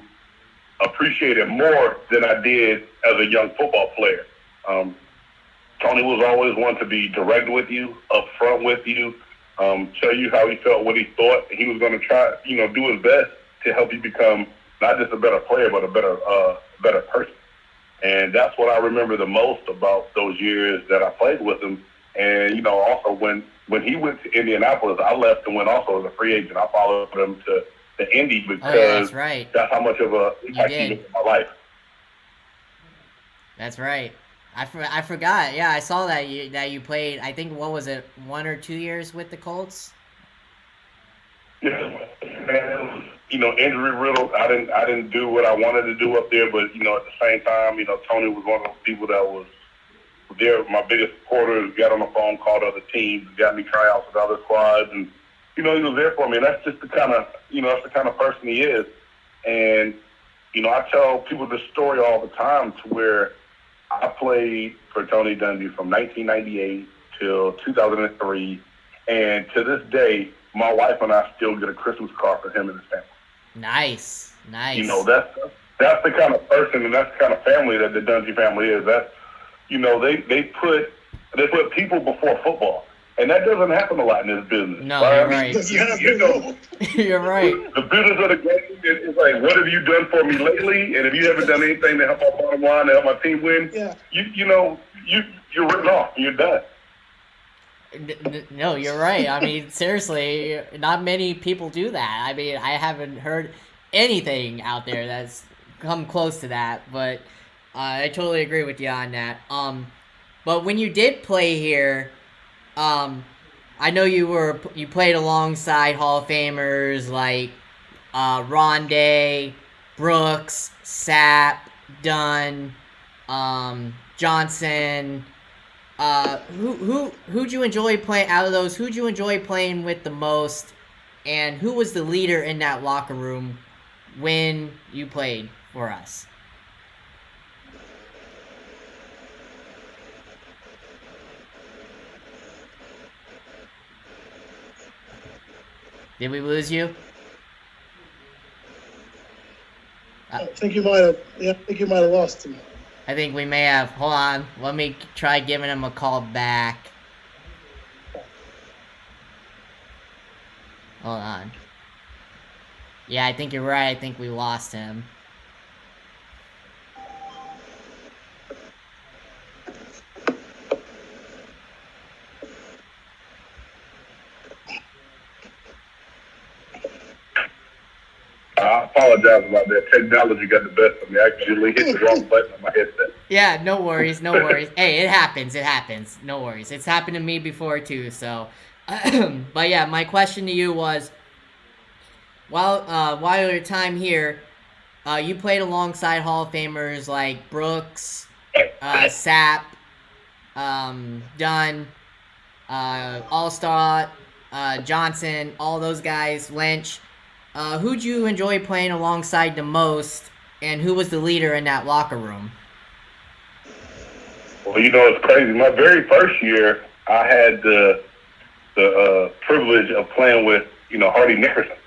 appreciate it more than I did as a young football player. Tony was always one to be direct with you, upfront with you, tell you how he felt, what he thought, and he was going to try, do his best to help you become not just a better player, but a better person. And that's what I remember the most about those years that I played with him. And, also when he went to Indianapolis, I left and went also as a free agent. I followed him to Indy because that's how much of a impact he made in my life. That's right. I forgot. Yeah, I saw that you played, I think, what was it, 1 or 2 years with the Colts? Yeah, and, injury riddled. I didn't do what I wanted to do up there, but, at the same time, Tony was one of those people that was there. My biggest supporters got on the phone, called other teams, got me tryouts with other squads, and, he was there for me. And that's just the kind of, that's the kind of person he is. And, I tell people this story all the time to where I played for Tony Dungy from 1998 till 2003, and to this day, my wife and I still get a Christmas card for him and his family. Nice. That's the kind of person and that's the kind of family that the Dungy family is. That they put people before football, And that doesn't happen a lot in this business. No, right? you're I mean, right. Doesn't happen you at know, all. You're right. the business of the game is like, what have you done for me lately? And if you haven't done anything to help our bottom line, to help my team win, Yeah. you're written off. You're done. No, you're right. I mean, seriously, not many people do that. I mean, I haven't heard anything out there that's come close to that, but I totally agree with you on that. But when you did play here, I know you played alongside Hall of Famers like Rondé, Brooks, Sapp, Dunn, Johnson. Who'd you enjoy playing out of those? Who'd you enjoy playing with the most, and who was the leader in that locker room when you played for us? Did we lose you? I think you might have. Yeah, I think you might have lost him. I think we may have. Hold on. Let me try giving him a call back. Hold on. Yeah, I think you're right. I think we lost him. I apologize about that. Technology got the best of me. I accidentally hit the wrong button on my headset. Yeah, no worries, no worries. Hey, it happens, No worries. It's happened to me before too, so. But yeah, my question to you was, while your time here, you played alongside Hall of Famers like Brooks, Sapp, Dunn, All-Star, Johnson, all those guys, Lynch. Who'd you enjoy playing alongside the most, and who was the leader in that locker room? Well, it's crazy. My very first year, I had the privilege of playing with, Hardy Nickerson.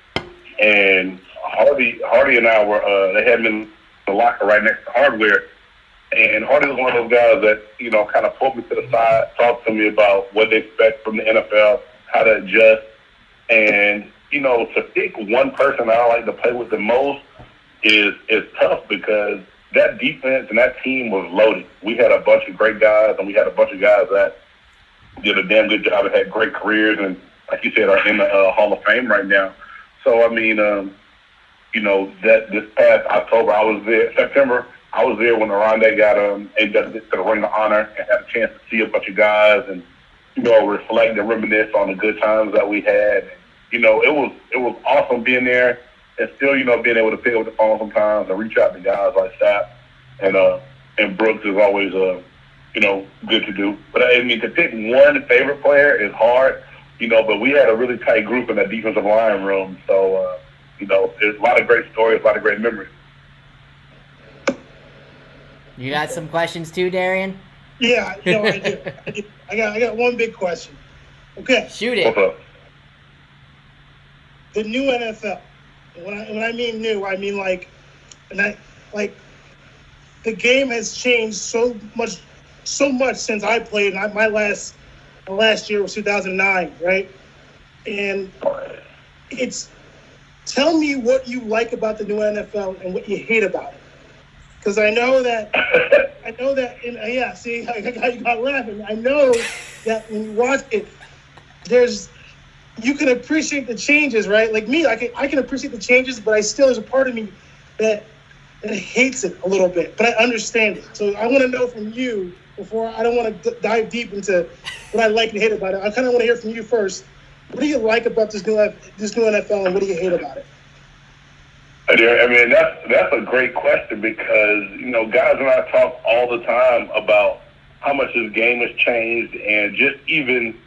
And Hardy and I were, they had me in the locker right next to Hardware. And Hardy was one of those guys that, kind of pulled me to the side, talked to me about what they expect from the NFL, how to adjust. And, to pick one person I like to play with the most is tough because that defense and that team was loaded. We had a bunch of great guys, and we had a bunch of guys that did a damn good job and had great careers, and like you said, are in the Hall of Fame right now. So, I mean, that this past September, I was there when Rondé got to the Ring of Honor and had a chance to see a bunch of guys and, reflect and reminisce on the good times that we had. It was awesome being there and still, being able to pick up the phone sometimes and reach out to guys like Sapp and Brooks is always, good to do. But I mean, to pick one favorite player is hard, but we had a really tight group in the defensive line room. So, there's a lot of great stories, a lot of great memories. You got some questions too, Darian? Yeah, I do. I got one big question. Okay. Shoot it. What's up? The new NFL. When I mean new, I mean the game has changed so much since I played. My last year was 2009, right? And tell me what you like about the new NFL and what you hate about it. Because I know that, see, I got laughing. I know that when you watch it, you can appreciate the changes, right? Like me, I can appreciate the changes, but there's a part of me that hates it a little bit, but I understand it. So I want to know from you I don't want to dive deep into what I like and hate about it. I kind of want to hear from you first. What do you like about this new NFL, and what do you hate about it? I mean, that's a great question because, guys and I talk all the time about how much this game has changed and just even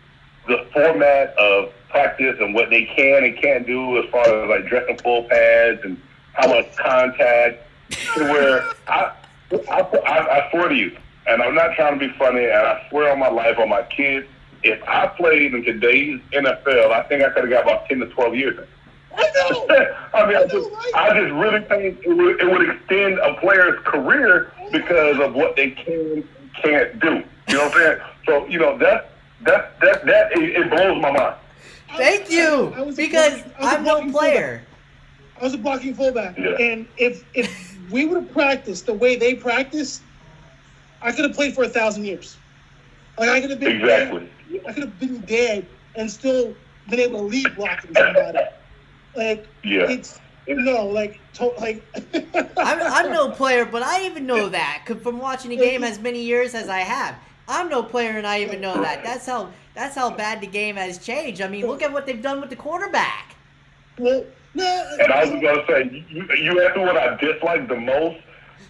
the format of practice and what they can and can't do as far as like dressing full pads and how much contact to where I swear to you, and I'm not trying to be funny, and I swear on my life, on my kids, if I played in today's NFL, I think I could have got about 10 to 12 years in. I know. I just really think it would extend a player's career because of what they can and can't do. You know what I'm saying? So, It blows my mind. Thank you, because I'm no player. I was a blocking fullback, Yeah. and if we would have practiced the way they practice, I could have played for 1,000 years. Like I could have been Exactly. I could have been dead and still been able to lead blocking somebody. Like Yeah. it's like I'm no player, but I even know that from watching the game as many years as I have. I'm no player, and I even know that. That's how bad the game has changed. I mean, look at what they've done with the quarterback. Well, no. And I was going to say, you asked me what I dislike the most.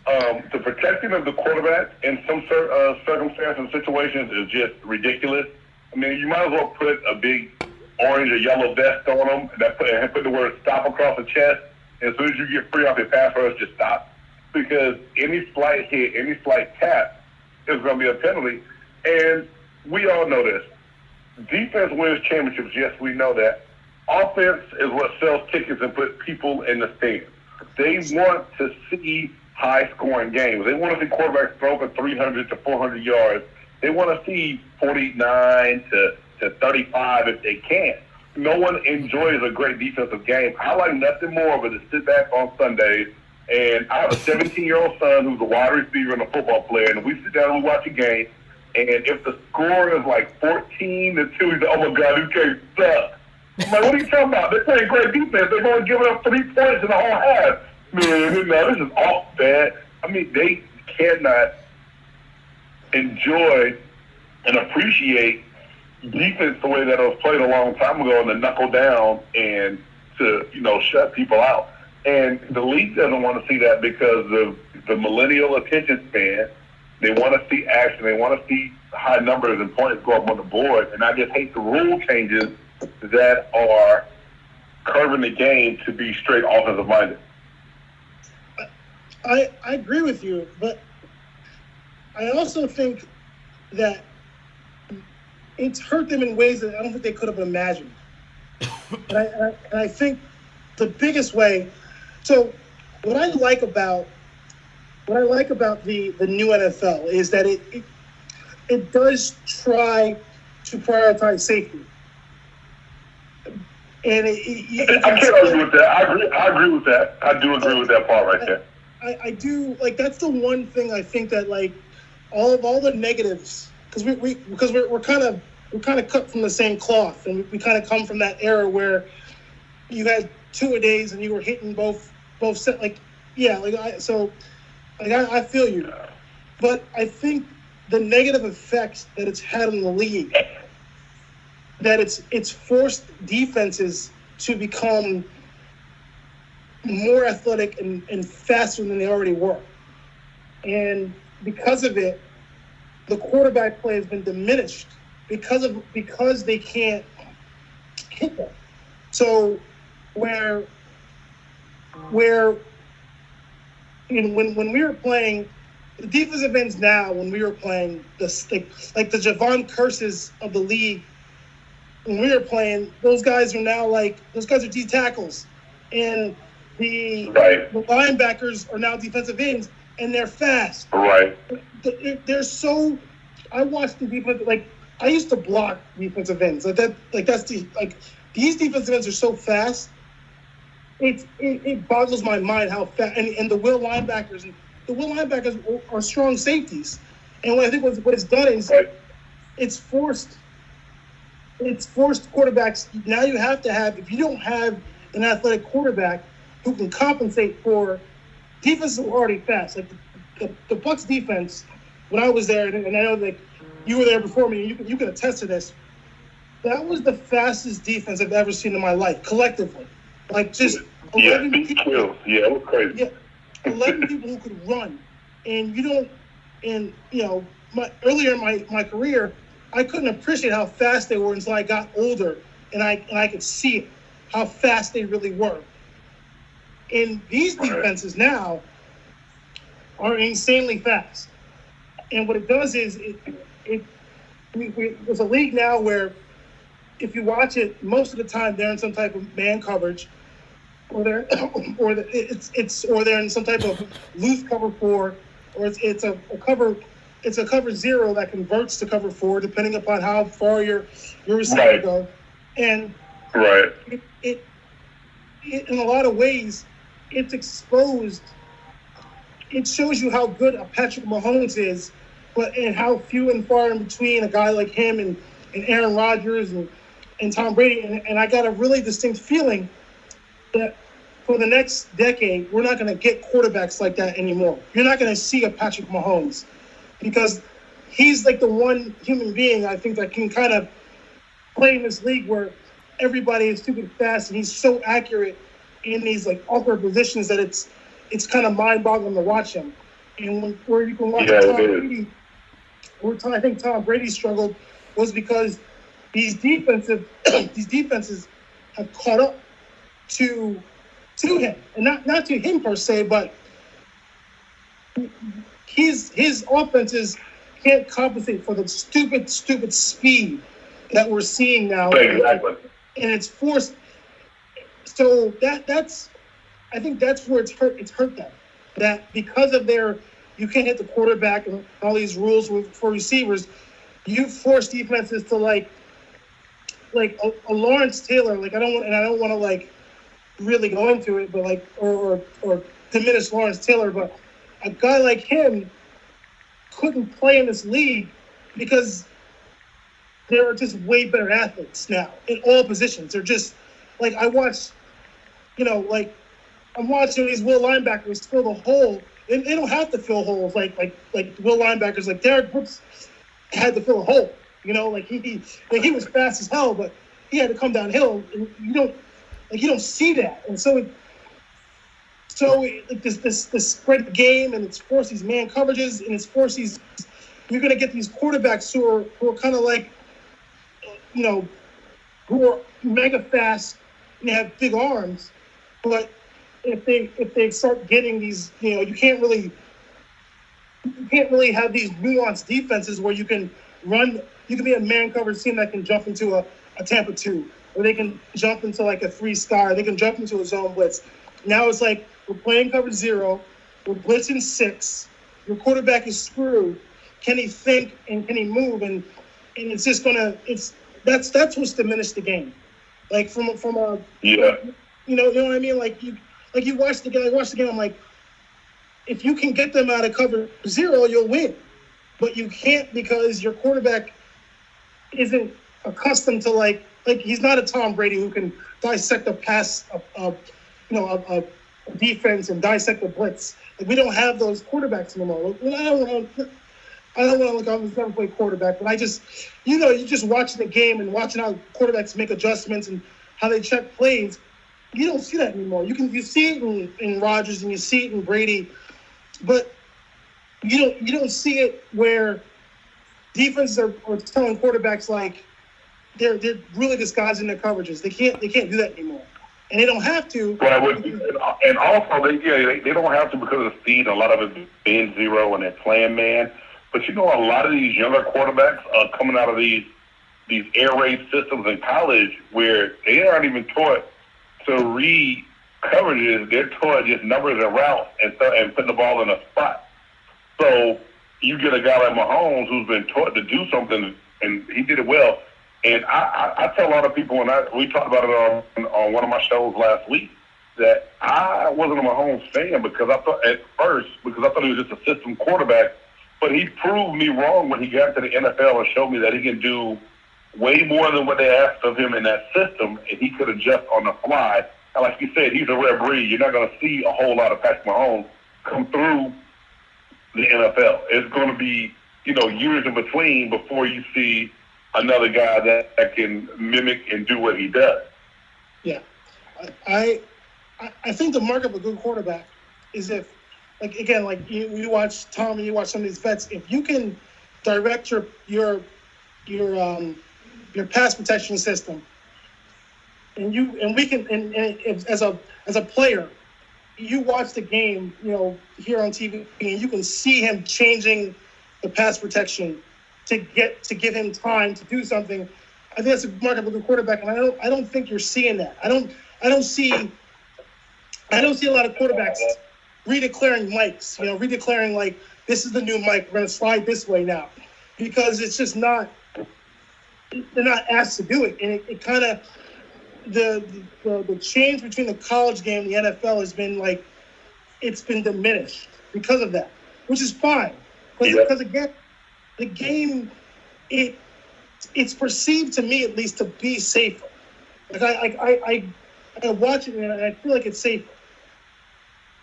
The protecting of the quarterback in some circumstances and situations is just ridiculous. I mean, you might as well put a big orange or yellow vest on them and put the word "stop" across the chest. And as soon as you get free off your pass rush, just stop. Because any slight hit, any slight tap is going to be a penalty. And we all know this. Defense wins championships. Yes, we know that. Offense is what sells tickets and puts people in the stands. They want to see high-scoring games. They want to see quarterbacks throw for 300 to 400 yards. They want to see 49 to 35 if they can. No one enjoys a great defensive game. I like nothing more but to sit back on Sundays, and I have a 17-year-old son who's a wide receiver and a football player, and we sit down and we watch a game, and if the score is like 14-2, he's like, oh, my God, who cares? Suck. I'm like, what are you talking about? They're playing great defense. They've only given up 3 points in the whole half. Man, no, this is off bad. I mean, they cannot enjoy and appreciate defense the way that it was played a long time ago, and to knuckle down and to, shut people out. And the league doesn't want to see that because of the millennial attention span. They want to see action. They want to see high numbers and points go up on the board. And I just hate the rule changes that are curving the game to be straight offensive minded. I agree with you, but I also think that it's hurt them in ways that I don't think they could have imagined. And I think the biggest way. So what I like about the new NFL is that it does try to prioritize safety. And I can't argue with that. I agree with that. I do agree with that part right there. I do, like, that's the one thing I think that, like, all the negatives, because we're kind of cut from the same cloth, and we kind of come from that era where you had 2-a-days and you were hitting both set, like, yeah, like I feel you, but I think the negative effects that it's had on the league, that it's forced defenses to become more athletic and faster than they already were. And because of it, the quarterback play has been diminished because they can't hit them. So when we were playing the defensive ends now, when we were playing the Javon Curses of the league, when we were playing, those guys are D tackles, and the linebackers are now defensive ends, and they're fast. Right. They're so. I watched the defense. Like, I used to block defensive ends. These defensive ends are so fast. It boggles my mind how fast. And the will linebackers are strong safeties. And what I think what it's done is it's forced quarterbacks. Now you have to have, if you don't have an athletic quarterback who can compensate for defenses are already fast. Like the Bucs defense, when I was there, and I know that you were there before me, and you can attest to this. That was the fastest defense I've ever seen in my life, collectively. Like, just 11 people. Yeah, it was crazy. Yeah, 11 people who could run, and earlier in my career, I couldn't appreciate how fast they were until I got older, and I could see it, how fast they really were. And these defenses now are insanely fast. And what it does is there's a league now where if you watch it, most of the time they're in some type of man coverage, or they're in some type of loose cover 4, or it's a cover it's a cover zero that converts to cover four, depending upon how far your receiver Right. goes. And Right. it in a lot of ways, it's exposed. It shows you how good a Patrick Mahomes is, but and how few and far in between a guy like him and Aaron Rodgers and Tom Brady. And I got a really distinct feeling that for the next decade, we're not going to get quarterbacks like that anymore. You're not going to see a Patrick Mahomes because he's like the one human being I think that can kind of play in this league where everybody is stupid fast and he's so accurate in these like awkward positions that it's kind of mind-boggling to watch him. And where you can watch Tom Brady, I think Tom Brady struggled was because these defenses have caught up to him, and not to him per se, but his offenses can't compensate for the stupid speed that we're seeing now. Exactly. And it's forced. So that's I think that's where it's hurt them. That because of you can't hit the quarterback and all these rules for receivers, you force defenses to like a Lawrence Taylor. Like I don't want to like really go into it, but like or diminish Lawrence Taylor, but a guy like him couldn't play in this league because there are just way better athletes now in all positions. They're just like I watch, like I'm watching these will linebackers fill the hole. They don't have to fill holes like will linebackers. Like Derek Brooks had to fill a hole. Like he was fast as hell, but he had to come downhill, and you don't see that. And so this spread game, and it's forced these man coverages, and it's forced these. You're gonna get these quarterbacks who are kind of like, who are mega fast and have big arms, but if they start getting these, you can't really have these nuanced defenses where you can run. You can be a man coverage team that can jump into a Tampa 2, or they can jump into like a 3-star. They can jump into a zone blitz. Now it's like we're playing cover 0, we're blitzing 6. Your quarterback is screwed. Can he think and can he move? And it's just that's what's diminished the game. Like from a you know what I mean? Like you watch the game. I watched the game. I'm like, if you can get them out of cover 0, you'll win. But you can't because your quarterback isn't accustomed to like he's not a Tom Brady who can dissect a pass, a defense and dissect a blitz. Like we don't have those quarterbacks anymore. I don't want to look. I've never played quarterback, but I just, you just watching the game and watching how quarterbacks make adjustments and how they check plays. You don't see that anymore. You see it in Rodgers and you see it in Brady, but you don't see it where defenses are telling quarterbacks like they're really disguising their coverages. They can't do that anymore, and they don't have to. Right, and also they don't have to because of the speed. A lot of it being 0 and they're playing man. But a lot of these younger quarterbacks are coming out of these air raid systems in college where they aren't even taught to read coverages. They're taught just numbers and routes and putting the ball in a spot. So you get a guy like Mahomes who's been taught to do something, and he did it well. And I tell a lot of people, and we talked about it on one of my shows last week, that I wasn't a Mahomes fan because I thought he was just a system quarterback. But he proved me wrong when he got to the NFL and showed me that he can do way more than what they asked of him in that system, and he could adjust on the fly. And like you said, he's a rare breed. You're not going to see a whole lot of Patrick Mahomes come through the NFL. It's going to be, years in between before you see another guy that can mimic and do what he does. Yeah. I think the mark of a good quarterback is if, you watch Tom and you watch some of these vets, if you can direct your pass protection system, and as a player, you watch the game, here on TV, and you can see him changing the pass protection to give him time to do something. I think that's a mark of a good quarterback, and I don't think you're seeing that. I don't see a lot of quarterbacks redeclaring mics, redeclaring like this is the new Mike. We're going to slide this way now, because it's just not. They're not asked to do it, and it kind of the change between the college game and the NFL has been like it's been diminished because of that, which is fine. Because again, the game it's perceived to me at least to be safer. Like I watch it and I feel like it's safer,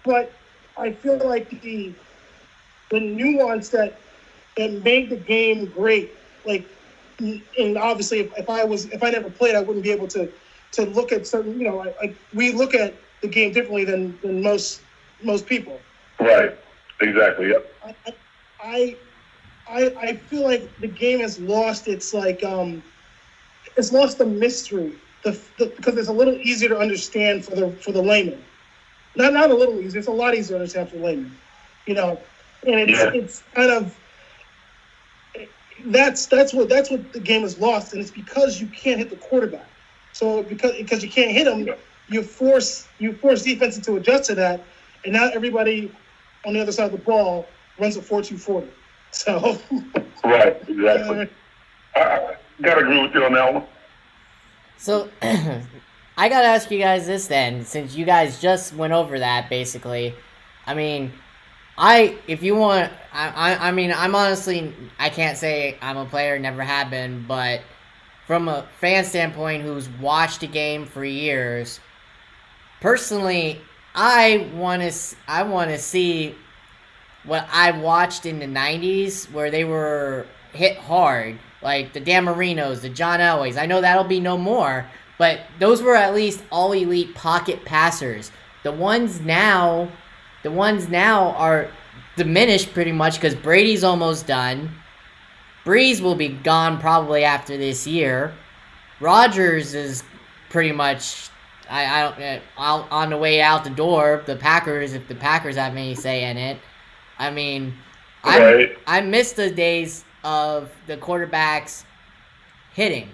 but I feel like the nuance that made the game great, like, and obviously if I never played, I wouldn't be able to look at certain, we look at the game differently than most people. Right. Exactly. Yep. I feel like the game has lost its it's lost the mystery, because it's a little easier to understand for the layman. Not a little easier; it's a lot easier to understand for the layman. And it's kind of that's what the game has lost, and it's because you can't hit the quarterback. So because you can't hit him, you force defenses to adjust to that, and now everybody on the other side of the ball runs a 4-2-40. So right, exactly. I gotta agree with you on that one. So I gotta ask you guys this then, since you guys just went over that basically. I mean, if you want, I mean, I'm honestly, I can't say I'm a player, never have been, but from a fan standpoint who's watched a game for years, personally, I want to see what I watched in the 90s, where they were hit hard, like the Dan Marinos, the John Elways. I know that'll be no more, but those were at least all elite pocket passers. The ones now are diminished pretty much because Brady's almost done. Breeze will be gone probably after this year. Rodgers is pretty much on the way out the door. The Packers, if the Packers have any say in it. I mean, I miss the days of the quarterbacks getting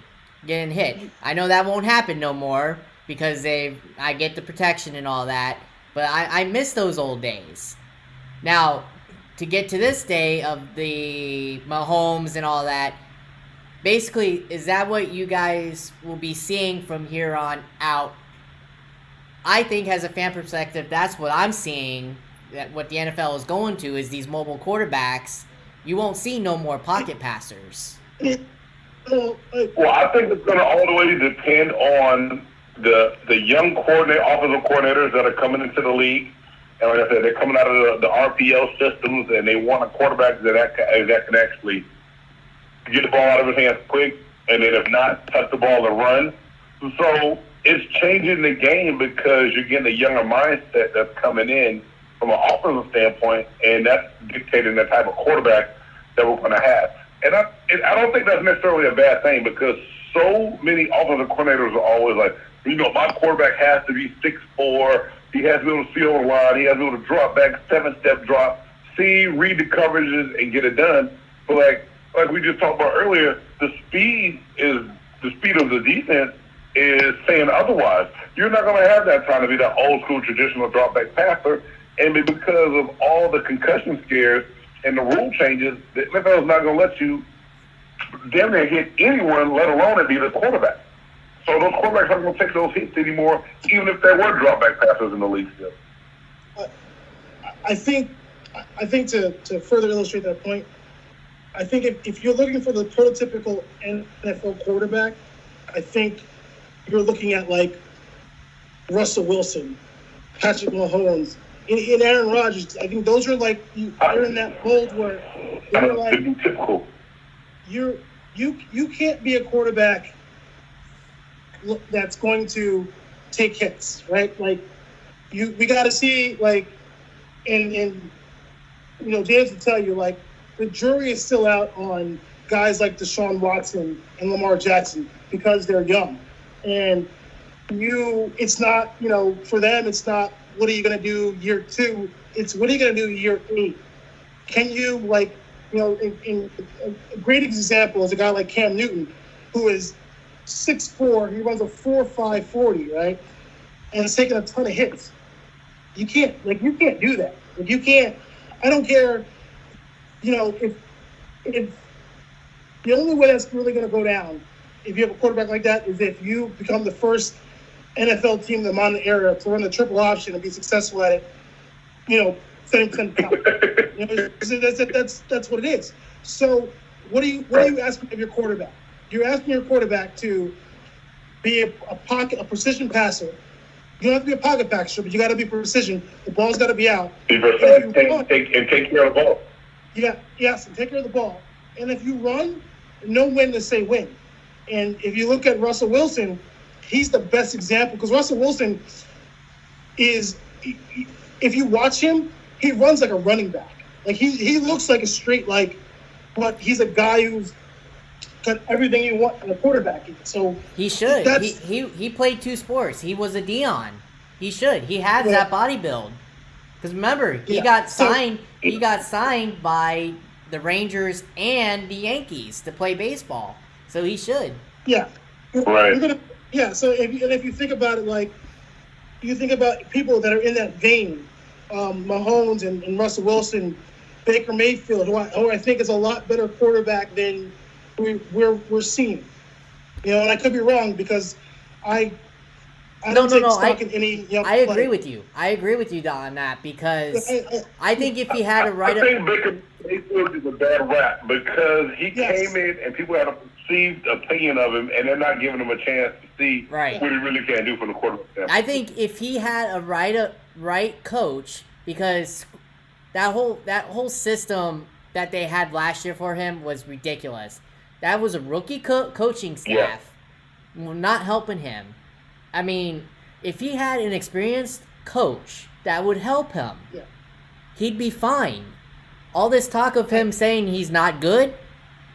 hit. I know that won't happen no more because I get the protection and all that, but I miss those old days. Now, to get to this day of the Mahomes and all that, basically, is that what you guys will be seeing from here on out? I think as a fan perspective, that's what I'm seeing. That what the NFL is going to is these mobile quarterbacks. You won't see no more pocket passers. Well, I think it's going to all the way depend on the young offensive coordinators that are coming into the league. And like I said, they're coming out of the RPO systems, and they want a quarterback that can actually get the ball out of his hands quick, and then if not, touch the ball and run. So it's changing the game because you're getting a younger mindset that's coming in from an offensive standpoint, and that's dictating the type of quarterback that we're going to have. And I don't think that's necessarily a bad thing, because so many offensive coordinators are always like, my quarterback has to be 6'4", he has to be able to see over the line, he has to be able to drop back, 7-step drop, read the coverages, and get it done. But like we just talked about earlier, the speed of the defense is saying otherwise. You're not going to have that time to be that old school traditional drop back passer. And because of all the concussion scares and the rule changes, the NFL is not going to let you damn near hit anyone, let alone it be the quarterback. So those quarterbacks aren't going to take those hits anymore, even if there were drop back passers in the league still. I think to further illustrate that point, I think if you're looking for the prototypical NFL quarterback, I think you're looking at like Russell Wilson, Patrick Mahomes, and Aaron Rodgers. I think those are like they're in that mold where they're like typical. You can't be a quarterback that's going to take hits, right? Like we got to see like and James will tell you like the jury is still out on guys like Deshaun Watson and Lamar Jackson because they're young, and it's not for them it's not what are you going to do year 2, it's what are you going to do year 8. Can you in a great example is a guy like Cam Newton, who is 6'4", he runs a 4.5 40, right? And it's taking a ton of hits. You can't do that. You can't. I don't care if the only way that's really going to go down, if you have a quarterback like that, is if you become the first NFL team in the modern era to run the triple option and be successful at it, 70% that's what it is. So what are you asking of your quarterback? You're asking your quarterback to be a precision passer. You don't have to be a pocket passer, but you got to be precision. The ball's got to be out. Take care of the ball. Yeah, yes, and take care of the ball. And if you run, know when to say when. And if you look at Russell Wilson, he's the best example because Russell Wilson is, if you watch him, he runs like a running back. Like he looks like a straight but he's a guy who's got everything you want in a quarterback. So he should. He played 2 sports. He was a Dion. He should. He has that body build. Because remember, he got signed. He got signed by the Rangers and the Yankees to play baseball. So he should. Yeah. Right. So if you think about it, you think about people that are in that vein, Mahomes and Russell Wilson, Baker Mayfield, who I think is a lot better quarterback than we're seeing. And I could be wrong because I don't take stock in any. I agree with you. I agree with you on that because I think if he had a right. I think Baker Mayfield is a bad rap because he came in and people had a perceived opinion of him, and they're not giving him a chance to see what he really can do for the quarterback. I think if he had a right coach, because that whole system that they had last year for him was ridiculous. That was a rookie coaching staff, not helping him. I mean, if he had an experienced coach that would help him, he'd be fine. All this talk of him saying he's not good,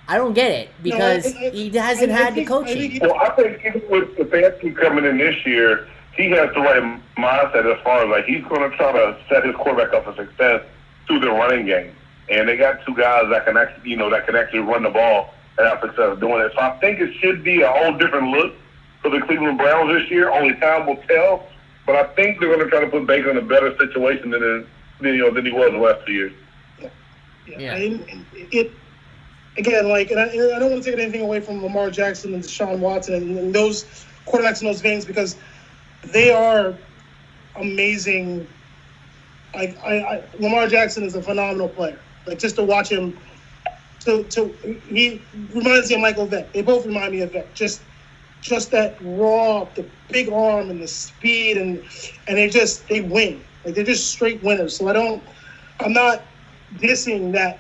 I don't get it because he hasn't had the coaching. I think even with Stefanski coming in this year, he has the right mindset as far as he's going to try to set his quarterback up for success through the running game. And they got 2 guys that can actually run the ball and have success doing it. So I think it should be a whole different look for the Cleveland Browns this year. Only time will tell. But I think they're going to try to put Baker in a better situation than he was the last 2 years. Yeah. Again, and I don't want to take anything away from Lamar Jackson and Deshaun Watson and those quarterbacks in those veins because they are amazing. Lamar Jackson is a phenomenal player. Just to watch him, he reminds me of Michael Vick. They both remind me of Vick. Just that raw, the big arm and the speed, and they win. They're just straight winners. So I'm not dissing that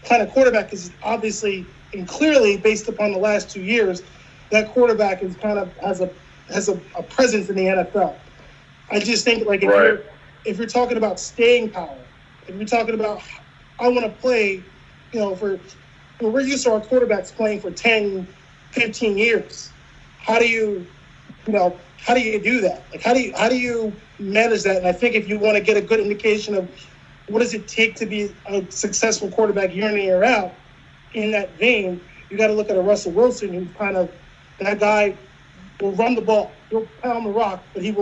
kind of quarterback because obviously and clearly based upon the last 2 years, that quarterback is kind of has a presence in the NFL. I just think if you're talking about staying power, if you're talking about I want to play, we're used to our quarterbacks playing for 10, 15 years. How do you do that? How do you manage that? And I think if you want to get a good indication of what does it take to be a successful quarterback year in and year out, in that vein, you got to look at a Russell Wilson who's kind of that guy will run the ball, he'll pound the rock, but he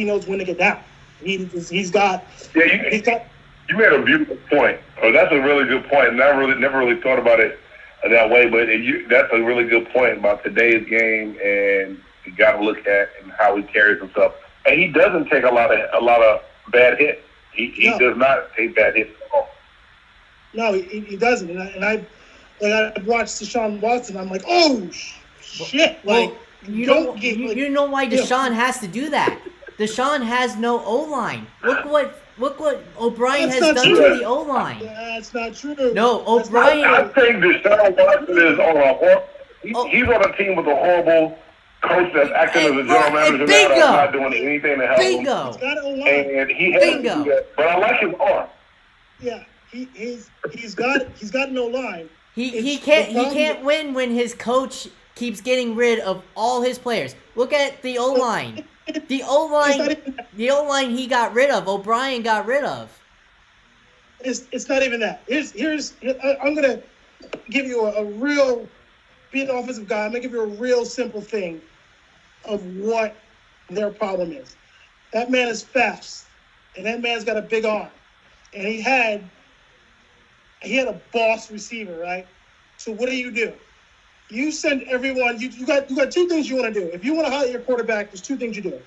knows when to get down. He's got. You made a beautiful point. That's a really good point, and I never really thought about it that way. But that's a really good point about today's game, and you got to look at and how he carries himself. And he doesn't take a lot of bad hits. He does not take bad hits at all. No, he doesn't. And I've watched Deshaun Watson. I'm like, oh shit! You know why Deshaun has to do that. Deshaun has no O-line. Look what O'Brien has done to the O-line. That's not true. No, O'Brien. I think Deshaun Watson is on he's on a team with a horrible coach that's acting as a general manager now that's not doing anything to help him. He's got an O-line. And he has to do that. But I like his arm. Yeah, he's got no line. He can't win when his coach keeps getting rid of all his players. Look at the O-line. The O-line he got rid of. O'Brien got rid of. It's not even that. I'm gonna give you a real, being an offensive guy, I'm gonna give you a real simple thing of what their problem is. That man is fast, and that man's got a big arm, and he had he had a boss receiver, right? So what do? You send everyone. You got two things you want to do. If you want to highlight your quarterback, there's two things you do.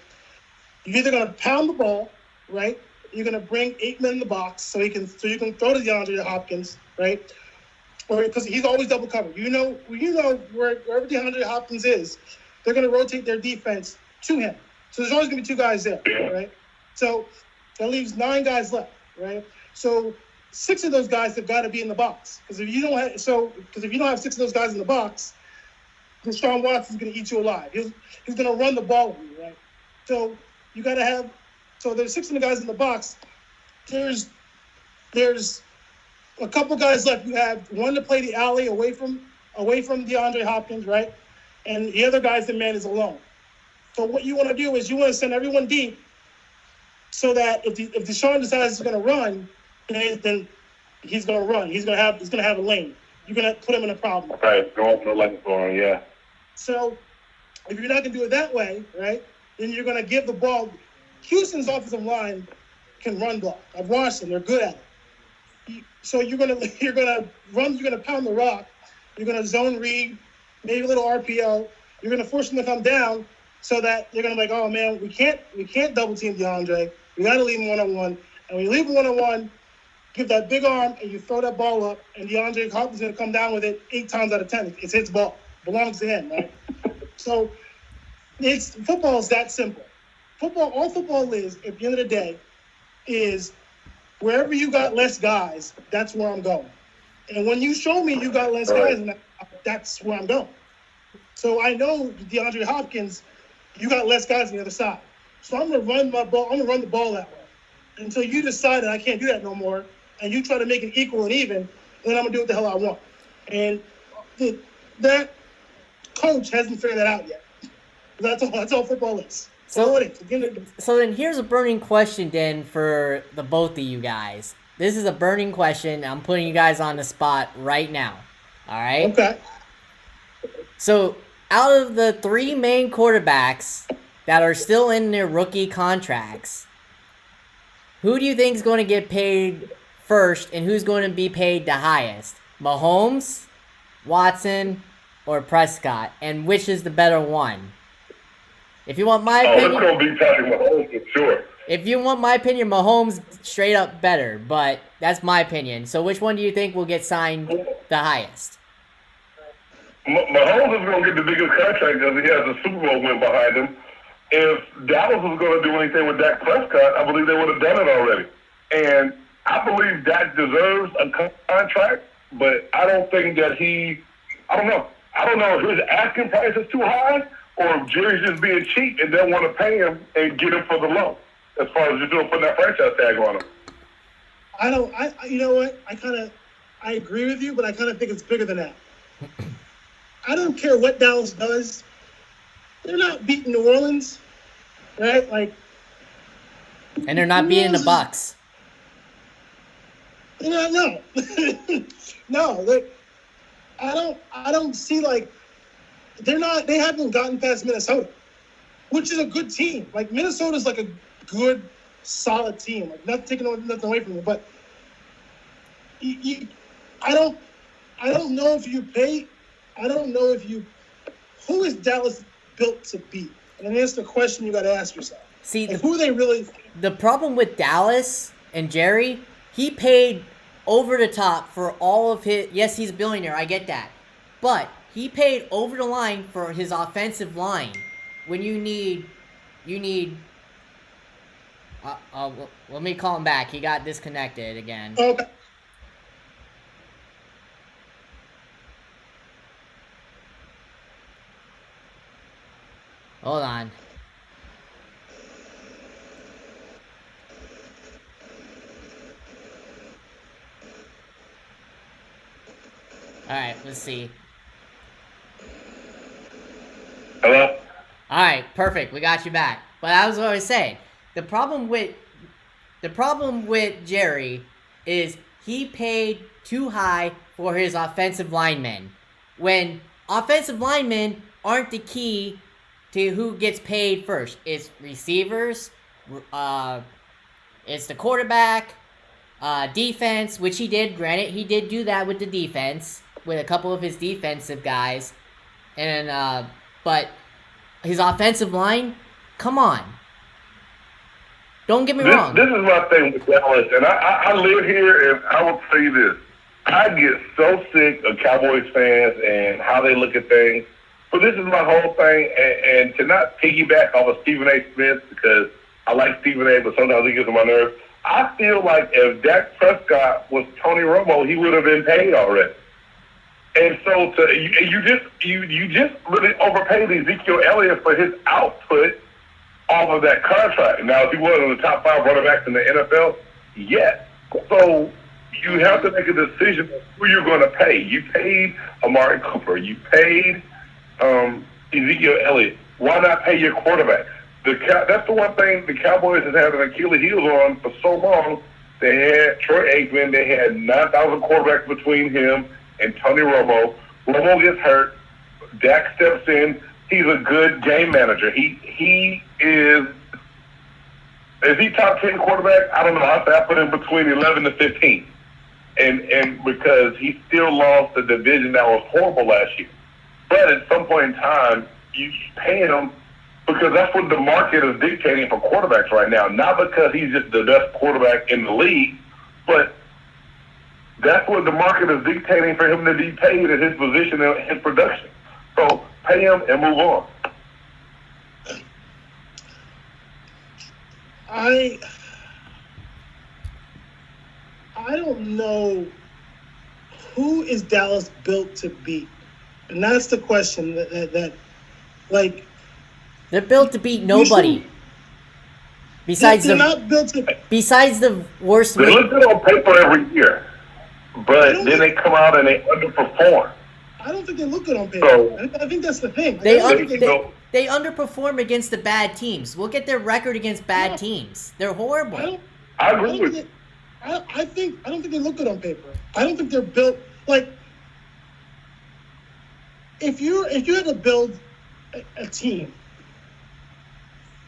You're either going to pound the ball, right? You're going to bring 8 men in the box so you can throw to DeAndre Hopkins, right? Or because he's always double covered. Wherever DeAndre Hopkins is, they're going to rotate their defense to him. So there's always going to be 2 guys there, right? So that leaves 9 guys left, right? So 6 of those guys have got to be in the box. Because if you don't have 6 of those guys in the box, Deshaun Watson's going to eat you alive. He's going to run the ball on you, right? So you got to have. So there's 6 of the guys in the box. There's a couple guys left. You have one to play the alley away from DeAndre Hopkins, right? And the other guy's the man is alone. So what you want to do is you want to send everyone deep, so that if Deshaun decides he's going to run, then he's going to run. He's going to have a lane. You're going to put him in a problem. Right, go open the lane for him, yeah. So if you're not going to do it that way, right, then you're going to give the ball. Houston's offensive line can run block. I've watched them; they're good at it. So you're gonna run. You're gonna pound the rock. You're gonna zone read, maybe a little RPO. You're gonna force them to come down, so that they're gonna be like, oh man, we can't double team DeAndre. We got to leave him 1-on-1. And when you leave him 1-on-1, give that big arm and you throw that ball up, and DeAndre Hopkins gonna come down with it 8 times out of 10. It's his ball, belongs to him, right? So football is that simple. All football is, at the end of the day, is wherever you got less guys, that's where I'm going. And when you show me you got less guys, that's where I'm going. So I know DeAndre Hopkins, you got less guys on the other side. So I'm going to run the ball that way until you decide that I can't do that no more, and you try to make it equal and even, then I'm going to do what the hell I want. And that coach hasn't figured that out yet. That's all football is. So then here's a burning question then for the both of you guys. This is a burning question. I'm putting you guys on the spot right now. All right? Okay. So out of the 3 main quarterbacks that are still in their rookie contracts, who do you think is going to get paid first and who's going to be paid the highest? Mahomes, Watson, or Prescott? And which is the better one? If you want my opinion, it's going to be Patrick Mahomes for sure. If you want my opinion, Mahomes straight up better, but that's my opinion. So which one do you think will get signed the highest? Mahomes is going to get the biggest contract because he has a Super Bowl win behind him. If Dallas was going to do anything with Dak Prescott, I believe they would have done it already. And I believe Dak deserves a contract, but I don't think that I don't know. I don't know if his asking price is too high, or if Jerry's just being cheap and don't want to pay him and get him for the low, as far as just putting that franchise tag on him. You know what? I agree with you, but I kind of think it's bigger than that. I don't care what Dallas does. They're not beating New Orleans, right? And they're not beating the Bucks. No. No, I don't see they haven't gotten past Minnesota, which is a good team. Minnesota's a good, solid team. Not taking nothing away from them, but I don't know if you pay. I don't know if you. Who is Dallas built to beat? And that's the question you got to ask yourself. See, who are they really? The problem with Dallas and Jerry, he paid over the top for all of his. Yes, he's a billionaire. I get that, but he paid over the line for his offensive line. When you need. Let me call him back. He got disconnected again. Okay. Hold on. Alright, let's see. Hello? Alright, perfect. We got you back. But I was always saying, the problem with Jerry is he paid too high for his offensive linemen. When offensive linemen aren't the key to who gets paid first. It's receivers, it's the quarterback, Defense, which he did. Granted, he did do that with the defense, with a couple of his defensive guys, and but his offensive line, come on. Don't get me wrong. This is my thing with Dallas, and I live here, and I will tell you this. I get so sick of Cowboys fans and how they look at things. But this is my whole thing, and to not piggyback off of Stephen A. Smith, because I like Stephen A., but sometimes he gets on my nerves. I feel like if Dak Prescott was Tony Romo, he would have been paid already. And so you just really overpaid Ezekiel Elliott for his output off of that contract. Now, if he was on the top 5 running backs in the NFL, yes. So you have to make a decision of who you're going to pay. You paid Amari Cooper. You paid Ezekiel Elliott. Why not pay your quarterbacks? That's the one thing the Cowboys have had an Achilles heel on for so long. They had Troy Aikman. They had 9,000 quarterbacks between him and Tony Romo. Romo gets hurt. Dak steps in. He's a good game manager. He is he top 10 quarterback? I don't know. I put him between 11 to 15. And because he still lost the division that was horrible last year. But at some point in time, you pay him because that's what the market is dictating for quarterbacks right now. Not because he's just the best quarterback in the league, but that's what the market is dictating for him to be paid at his position and his production. So pay him and move on. I don't know who is Dallas built to beat, and that's the question. That like they're built to beat nobody. Besides they're not built to. Besides the worst. They look good on paper every year, but then they come out and they underperform. I don't think they look good on paper. So, I think that's the thing. They underperform against the bad teams. Look at their record against bad teams. They're horrible. I agree with you. I don't think they look good on paper. I don't think they're built like. If you had to build a team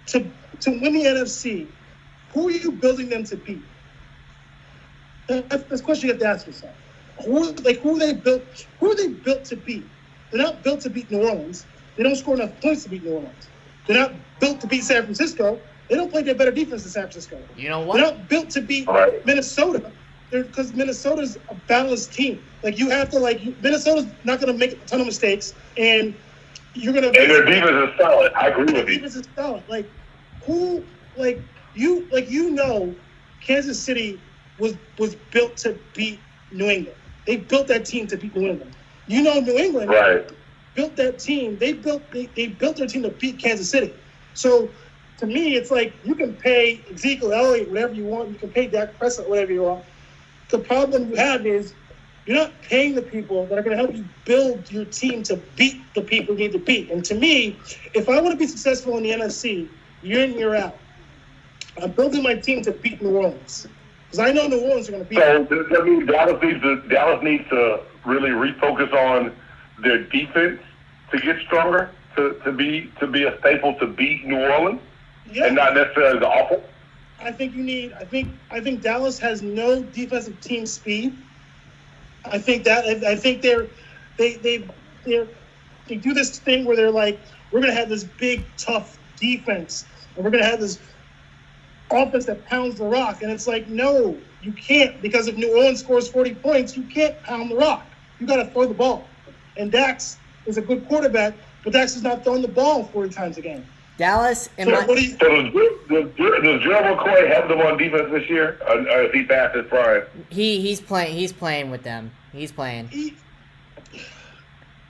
to win the NFC, who are you building them to beat? That's the question you have to ask yourself. Who are they built to beat? They're not built to beat New Orleans. They don't score enough points to beat New Orleans. They're not built to beat San Francisco. They don't play their better defense than San Francisco. You know what? They're not built to beat Minnesota. Because Minnesota's a balanced team. Like you have to Minnesota's not going to make a ton of mistakes, and you're going to. And their defense is solid. I agree with you. Defense is solid. Kansas City was built to beat New England. They built that team to beat New England. New England built that team. They built their team to beat Kansas City. So to me, it's like you can pay Ezekiel Elliott whatever you want. You can pay Dak Prescott whatever you want. The problem you have is you're not paying the people that are going to help you build your team to beat the people you need to beat. And to me, if I want to be successful in the NFC, year in, year out, I'm building my team to beat New Orleans. Because I know New Orleans are going to beat them. So does that mean Dallas needs to really refocus on their defense to get stronger, to be a staple to beat New Orleans, and not necessarily the offense? I think Dallas has no defensive team speed. I think they do this thing where they're like, we're going to have this big tough defense and we're going to have this offense that pounds the rock, and it's like, no, you can't, because if New Orleans scores 40 points, you can't pound the rock. You got to throw the ball. And Dax is a good quarterback, but Dax is not throwing the ball 40 times a game. Dallas and does Gerald McCoy have them on defense this year? Or is he past his prime? He's playing with them. He's playing. To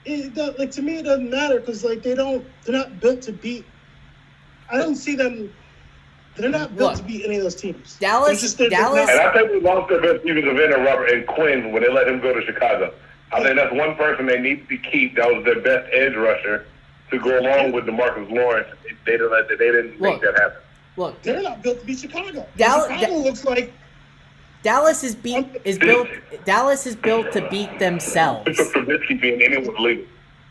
me, it doesn't matter because they're not built to beat. I don't see them. They're not built to beat any of those teams. Dallas. And I think we lost their best defensive end in Robert and Quinn when they let him go to Chicago. I think that's one person they need to keep. That was their best edge rusher to go along with DeMarcus Lawrence. They didn't make that happen. Look, they're not built to beat Chicago. Chicago looks like Dallas is built. Dallas is built to beat themselves. It's a Trubisky being anyone's league.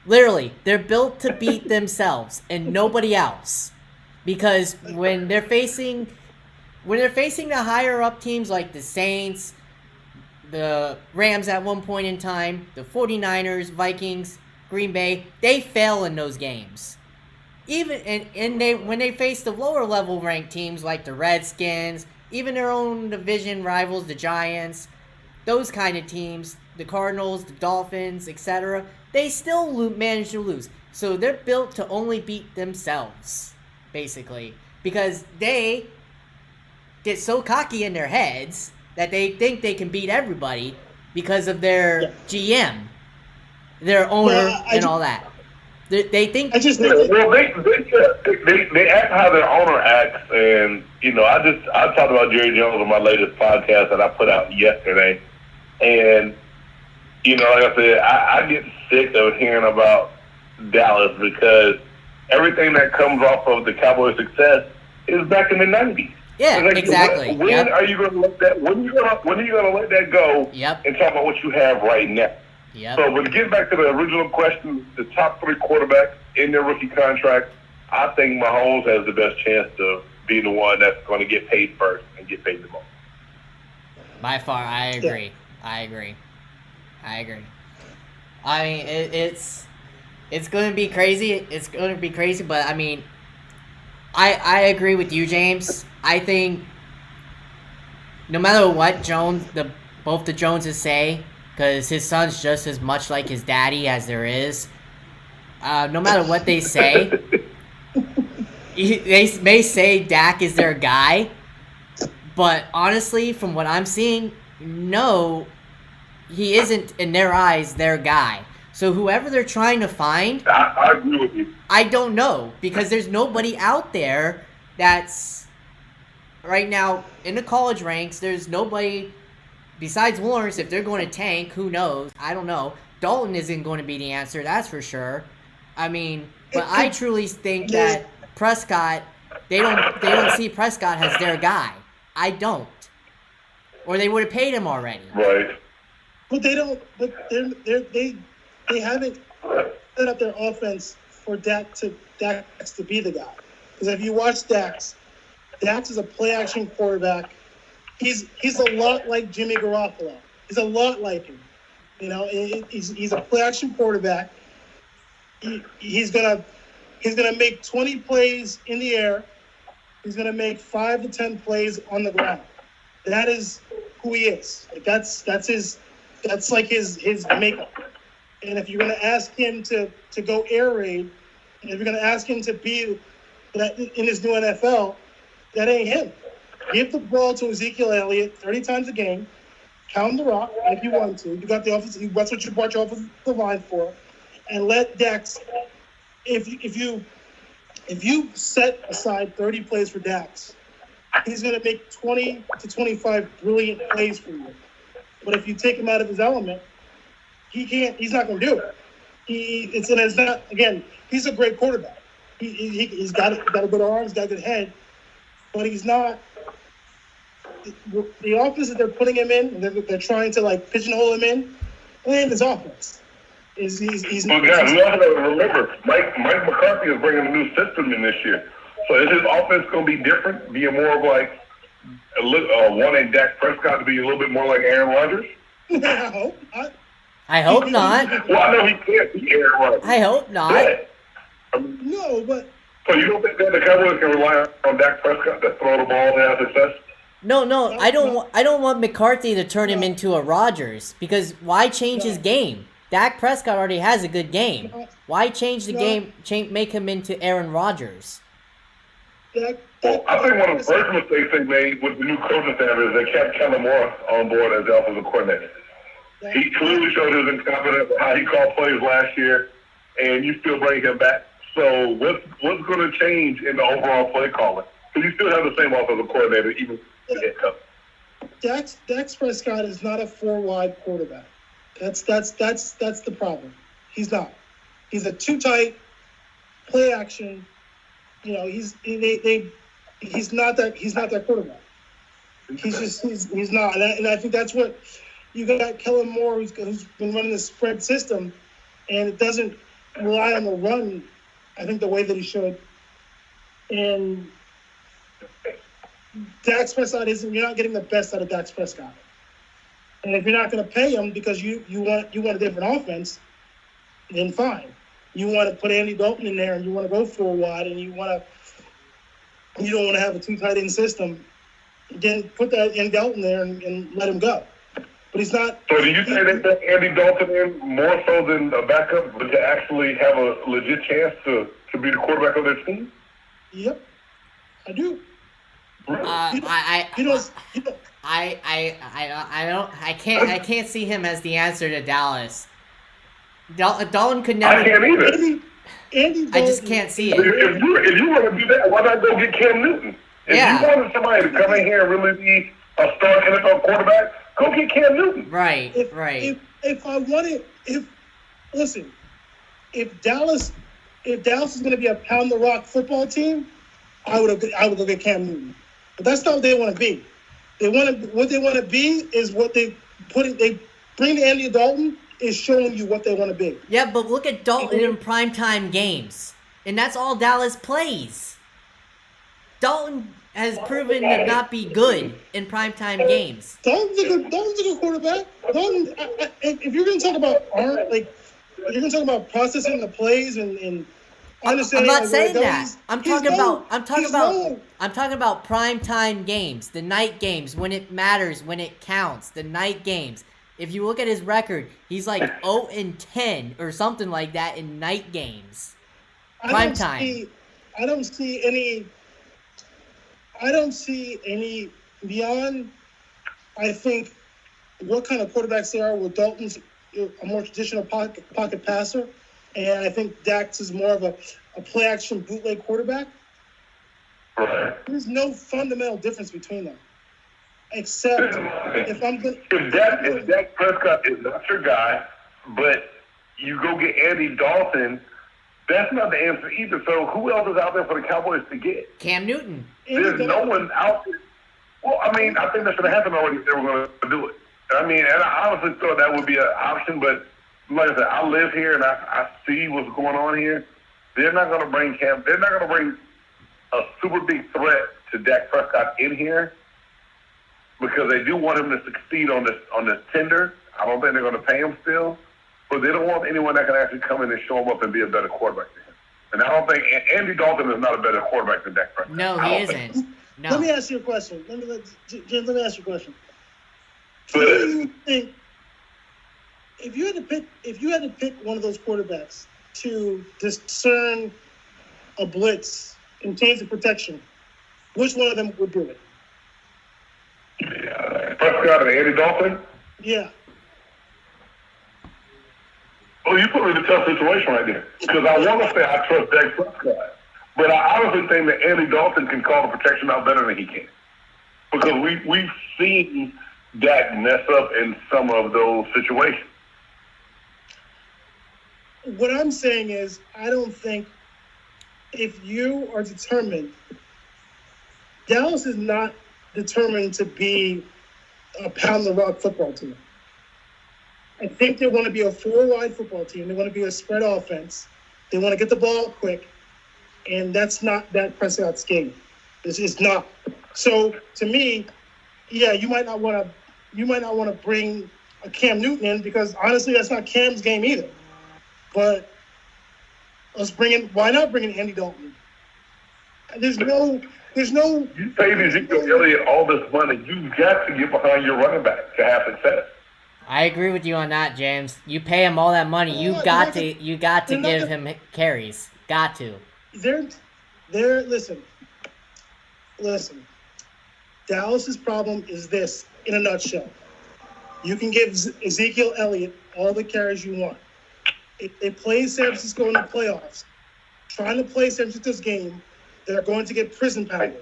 Literally, they're built to beat themselves and nobody else. Because when they're facing when they're facing the higher up teams like the Saints, the Rams at one point in time, the 49ers, Vikings, Green Bay, they fail in those games. Even when they face the lower level ranked teams like the Redskins, even their own division rivals, the Giants, those kind of teams, the Cardinals, the Dolphins, etc., they still manage to lose. So they're built to only beat themselves, basically, because they get so cocky in their heads that they think they can beat everybody because of their GM, their owner, and all that. They think. Well, they act how their owner acts, and I talked about Jerry Jones on my latest podcast that I put out yesterday, and like I said, I get sick of hearing about Dallas because everything that comes off of the Cowboys' success is back in the '90s. Yeah, exactly. When are you going to let that? When are you going to let that go? Yep. And talk about what you have right now. Yep. So, but getting back to the original question, the top 3 quarterbacks in their rookie contract, I think Mahomes has the best chance to be the one that's going to get paid first and get paid the most. By far, I agree. I mean, it's going to be crazy. It's going to be crazy, but I mean, I agree with you, James. I think no matter what both the Joneses say, because his son's just as much like his daddy as there is, no matter what they say, they may say Dak is their guy, but honestly, from what I'm seeing, no, he isn't in their eyes their guy. So whoever they're trying to find, I agree with you. I don't know, because there's nobody out there that's right now in the college ranks. There's nobody besides Lawrence. If they're going to tank, who knows? I don't know. Dalton isn't going to be the answer, that's for sure. I mean, but I truly think that Prescott, they don't see Prescott as their guy. I don't, or they would have paid him already. Right. But they don't. But they haven't set up their offense for Dax to be the guy. Because if you watch Dax is a play-action quarterback. He's a lot like Jimmy Garoppolo. He's a lot like him. He's a play-action quarterback. He's gonna make 20 plays in the air. He's gonna make 5 to 10 plays on the ground. That is who he is. That's his makeup. And if you're going to ask him to go air raid, and if you're going to ask him to be that in this new NFL, that ain't him. Give the ball to Ezekiel Elliott 30 times a game. Pound the rock if you want to. You got the offense. That's what you brought your offensive line for. And let Dax. If you set aside 30 plays for Dax, he's going to make 20 to 25 brilliant plays for you. But if you take him out of his element, he can't. He's not going to do it. It's not. Again, he's a great quarterback. He's got a good arm. He's got a good head, but he's not. The offense that they're putting him in, and they're trying to pigeonhole him in, and his offense is he's. Well, guys, we also got to remember Mike McCarthy is bringing a new system in this year. So is his offense going to be different, being more of wanting Dak Prescott to be a little bit more like Aaron Rodgers? I hope not. Well, I know he can't be Aaron Rodgers. I hope not. No, but. So you don't think that the Cowboys can rely on Dak Prescott to throw the ball and have success? No, I don't want McCarthy to turn him into a Rodgers, because why change his game? Dak Prescott already has a good game. Why change the game? Make him into Aaron Rodgers. Well, I think one of the first mistakes they made with the new coaching staff is they kept Kellen Moore on board as the offensive coordinator. He clearly showed his incompetence with how he called plays last year, and you still bring him back. So what's going to change in the overall play calling? Because you still have the same offensive coordinator, even the head coach. Dak Prescott is not a 4-wide quarterback. That's the problem. He's not. He's a too tight play action. He's not that quarterback. He's not, and I think that's what you got. Kellen Moore, who's been running the spread system, and it doesn't rely on the run, I think, the way that he should. And Dak Prescott isn't. You're not getting the best out of Dak Prescott. And if you're not going to pay him because you want a different offense, then fine. You want to put Andy Dalton in there and you want to go 4 wide and you don't want to have a 2 tight end system, then put that Andy Dalton there and let him go. But he's not. So do you say they put Andy Dalton in more so than a backup, but to actually have a legit chance to be the quarterback of their team? Yep, I do. I can't see him as the answer to Dallas. Dalton could never. I can't either. Andy Dalton, I just can't see it. If you want to do that, why not go get Cam Newton? If you wanted somebody to come in here and really be a star NFL quarterback, go get Cam Newton. Right. If Dallas is going to be a pound the rock football team, I would go get Cam Newton. But that's not what they want to be. What they want to be is what they bring Andy Dalton is showing you what they want to be. Yeah, but look at Dalton in primetime games, and that's all Dallas plays. Dalton has proven to not be good in primetime games. Dalton's a good quarterback. Dalton, if you're going to talk about you're going to talk about processing the plays and I'm not saying that. I'm talking about primetime games, the night games, when it matters, when it counts, the night games. If you look at his record, he's like 0-10 or something like that in night games. Primetime. I don't see any beyond. I think what kind of quarterbacks they are. With Dalton's a more traditional pocket passer, and I think Dax is more of a play action bootleg quarterback. Right. There's no fundamental difference between them, except if Dak Prescott is not your guy, but you go get Andy Dalton. That's not the answer either. So who else is out there for the Cowboys to get? Cam Newton. There's no one out there. Well, I mean, I think that should have happened already if they were going to do it. I mean, and I honestly thought that would be an option, but like I said, I live here and I see what's going on here. They're not going to bring They're not going to bring a super big threat to Dak Prescott in here because they do want him to succeed on this tender. I don't think they're going to pay him still. But they don't want anyone that can actually come in and show him up and be a better quarterback than him. And I don't think Andy Dalton is not a better quarterback than Dak Prescott. No, he isn't. No. Let me ask you a question. Let me ask you a question. Do you think if you had to pick one of those quarterbacks to discern a blitz and change the protection, which one of them would do it? Yeah, Prescott and Andy Dalton? Yeah. Oh, you put me in a tough situation right there. Because I want to say I trust Dak Prescott. But I honestly think that Andy Dalton can call the protection out better than he can. Because we've seen Dak mess up in some of those situations. What I'm saying is, I don't think if you are determined, Dallas is not determined to be a pound-the-rock football team. I think they want to be a 4-wide football team. They want to be a spread offense. They want to get the ball quick, and that's not Dak Prescott's game. This is not. So to me, yeah, you might not want to bring a Cam Newton in because honestly, that's not Cam's game either. But why not bring in Andy Dalton? There's no. You paid Ezekiel Elliott all this money. You've got to get behind your running back to have success. I agree with you on that, James. You pay him all that money, you got to give him carries. Got to. Listen. Dallas's problem is this in a nutshell. You can give Ezekiel Elliott all the carries you want. If they play San Francisco in the playoffs, trying to play San Francisco's game, they're going to get prison power.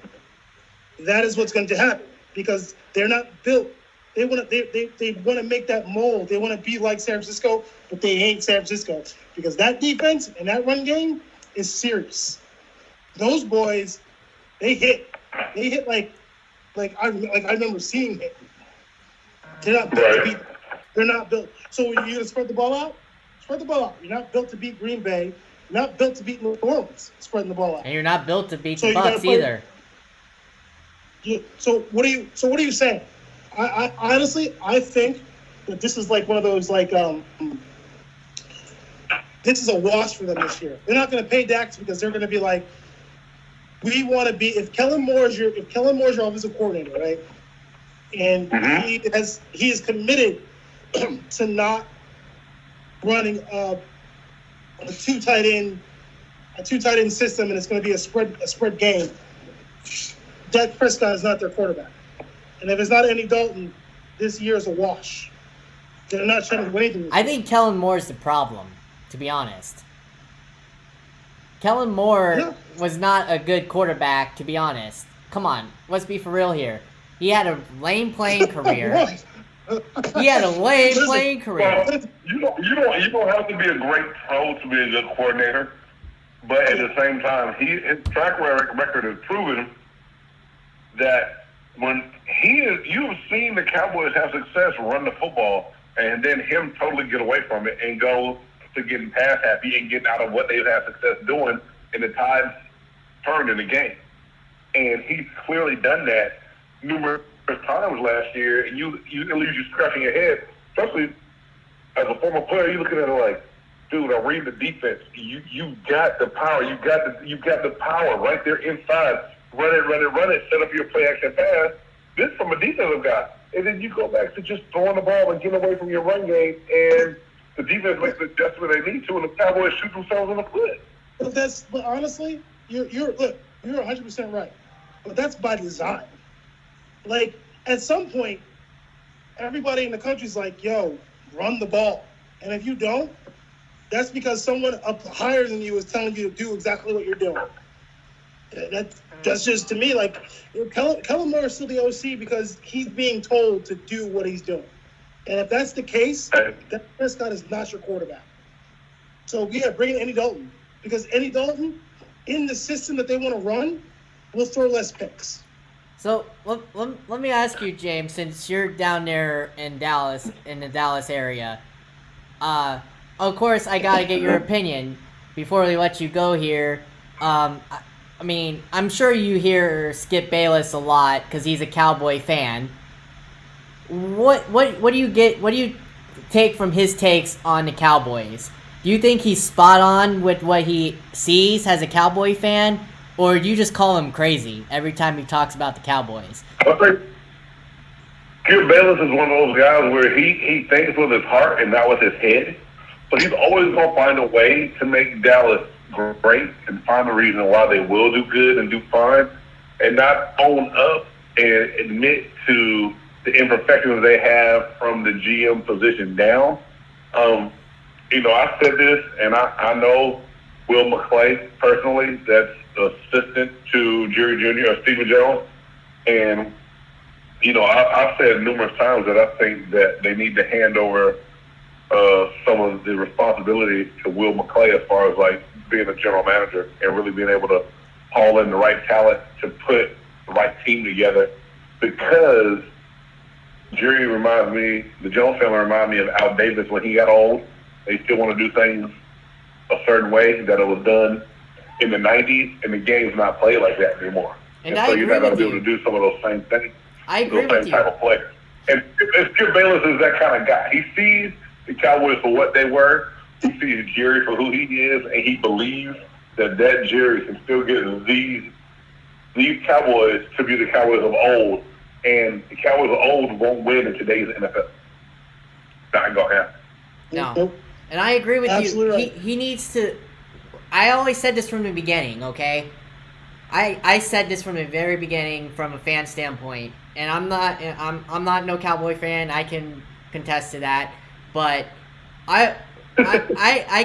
That is what's going to happen because they're not built. They want to make that mold. They want to be like San Francisco, but they ain't San Francisco because that defense and that run game is serious. Those boys, they hit like I remember seeing it. They're not built to beat. They're not built. So when you're gonna spread the ball out, spread the ball out. You're not built to beat Green Bay. You're not built to beat New Orleans. Spreading the ball out. And you're not built to beat the Bucs either. So what are you saying? I honestly I think that this is like one of those this is a wash for them this year. They're not going to pay Dax because they're going to be like, we want to be. If Kellen Moore is your offensive coordinator, right? And he is committed to not running a two tight end system, and it's going to be a spread game. Dak Prescott is not their quarterback, and if it's not Andy Dalton, this year is a wash. They're not trying to win anything. I think Kellen Moore is the problem, to be honest. Kellen Moore was not a good quarterback, to be honest. Come on, let's be for real here. He had a lame playing career. He had a lame playing career. Well, you don't have to be a great pro to be a good coordinator, but at the same time, his track record has proven that when you've seen the Cowboys have success run the football, and then him totally get away from it and go to getting pass happy and getting out of what they've had success doing, and the tides turned in the game. And he's clearly done that numerous times last year, and it leaves you scratching your head, especially as a former player. You're looking at it like, dude, I read the defense. You got the power. You got the power right there inside. Run it. Set up your play action pass. This from a defensive guy, and then you go back to just throwing the ball and getting away from your run game, and the defense makes the adjustment they need to, and the Cowboys shoot themselves in the foot. But honestly, you're 100% right. But that's by design. Like, at some point, everybody in the country's like, yo, run the ball. And if you don't, that's because someone up higher than you is telling you to do exactly what you're doing. That's just, to me, like, Kellen Moore is still the OC because he's being told to do what he's doing. And if that's the case, Dak Prescott is not your quarterback. So, yeah, bring in Andy Dalton. Because Andy Dalton, in the system that they want to run, will throw less picks. So let me ask you, James, since you're down there in Dallas, in the Dallas area, of course I gotta get your opinion before we let you go here. I mean, I'm sure you hear Skip Bayless a lot because he's a Cowboy fan. What do you take from his takes on the Cowboys? Do you think he's spot on with what he sees as a Cowboy fan? Or do you just call him crazy every time he talks about the Cowboys? I think Skip Bayless is one of those guys where he thinks with his heart and not with his head. But he's always going to find a way to make Dallas great and find a reason why they will do good and do fine, and not own up and admit to the imperfections they have from the GM position down. I said this, and I know Will McClay personally, that's assistant to Jerry Jr. or Stephen Jones. And, I've said numerous times that I think that they need to hand over some of the responsibility to Will McClay as far as, like, being a general manager and really being able to haul in the right talent to put the right team together. Because Jerry the Jones family reminds me of Al Davis when he got old. They still want to do things a certain way that it was done in the 90s, and the game's not played like that anymore. And so you're not going to be able to do some of those same things. I agree with those same type of players. And Skip Bayless is that kind of guy. He sees the Cowboys for what they were. He sees Jerry for who he is, and he believes that Jerry can still get these Cowboys to be the Cowboys of old. And the Cowboys of old won't win in today's NFL. Not going to happen. No. And I agree with Absolutely you. right. He needs to. I always said this from the beginning, okay? I said this from the very beginning from a fan standpoint. And I'm not no Cowboy fan. I can contest to that. But I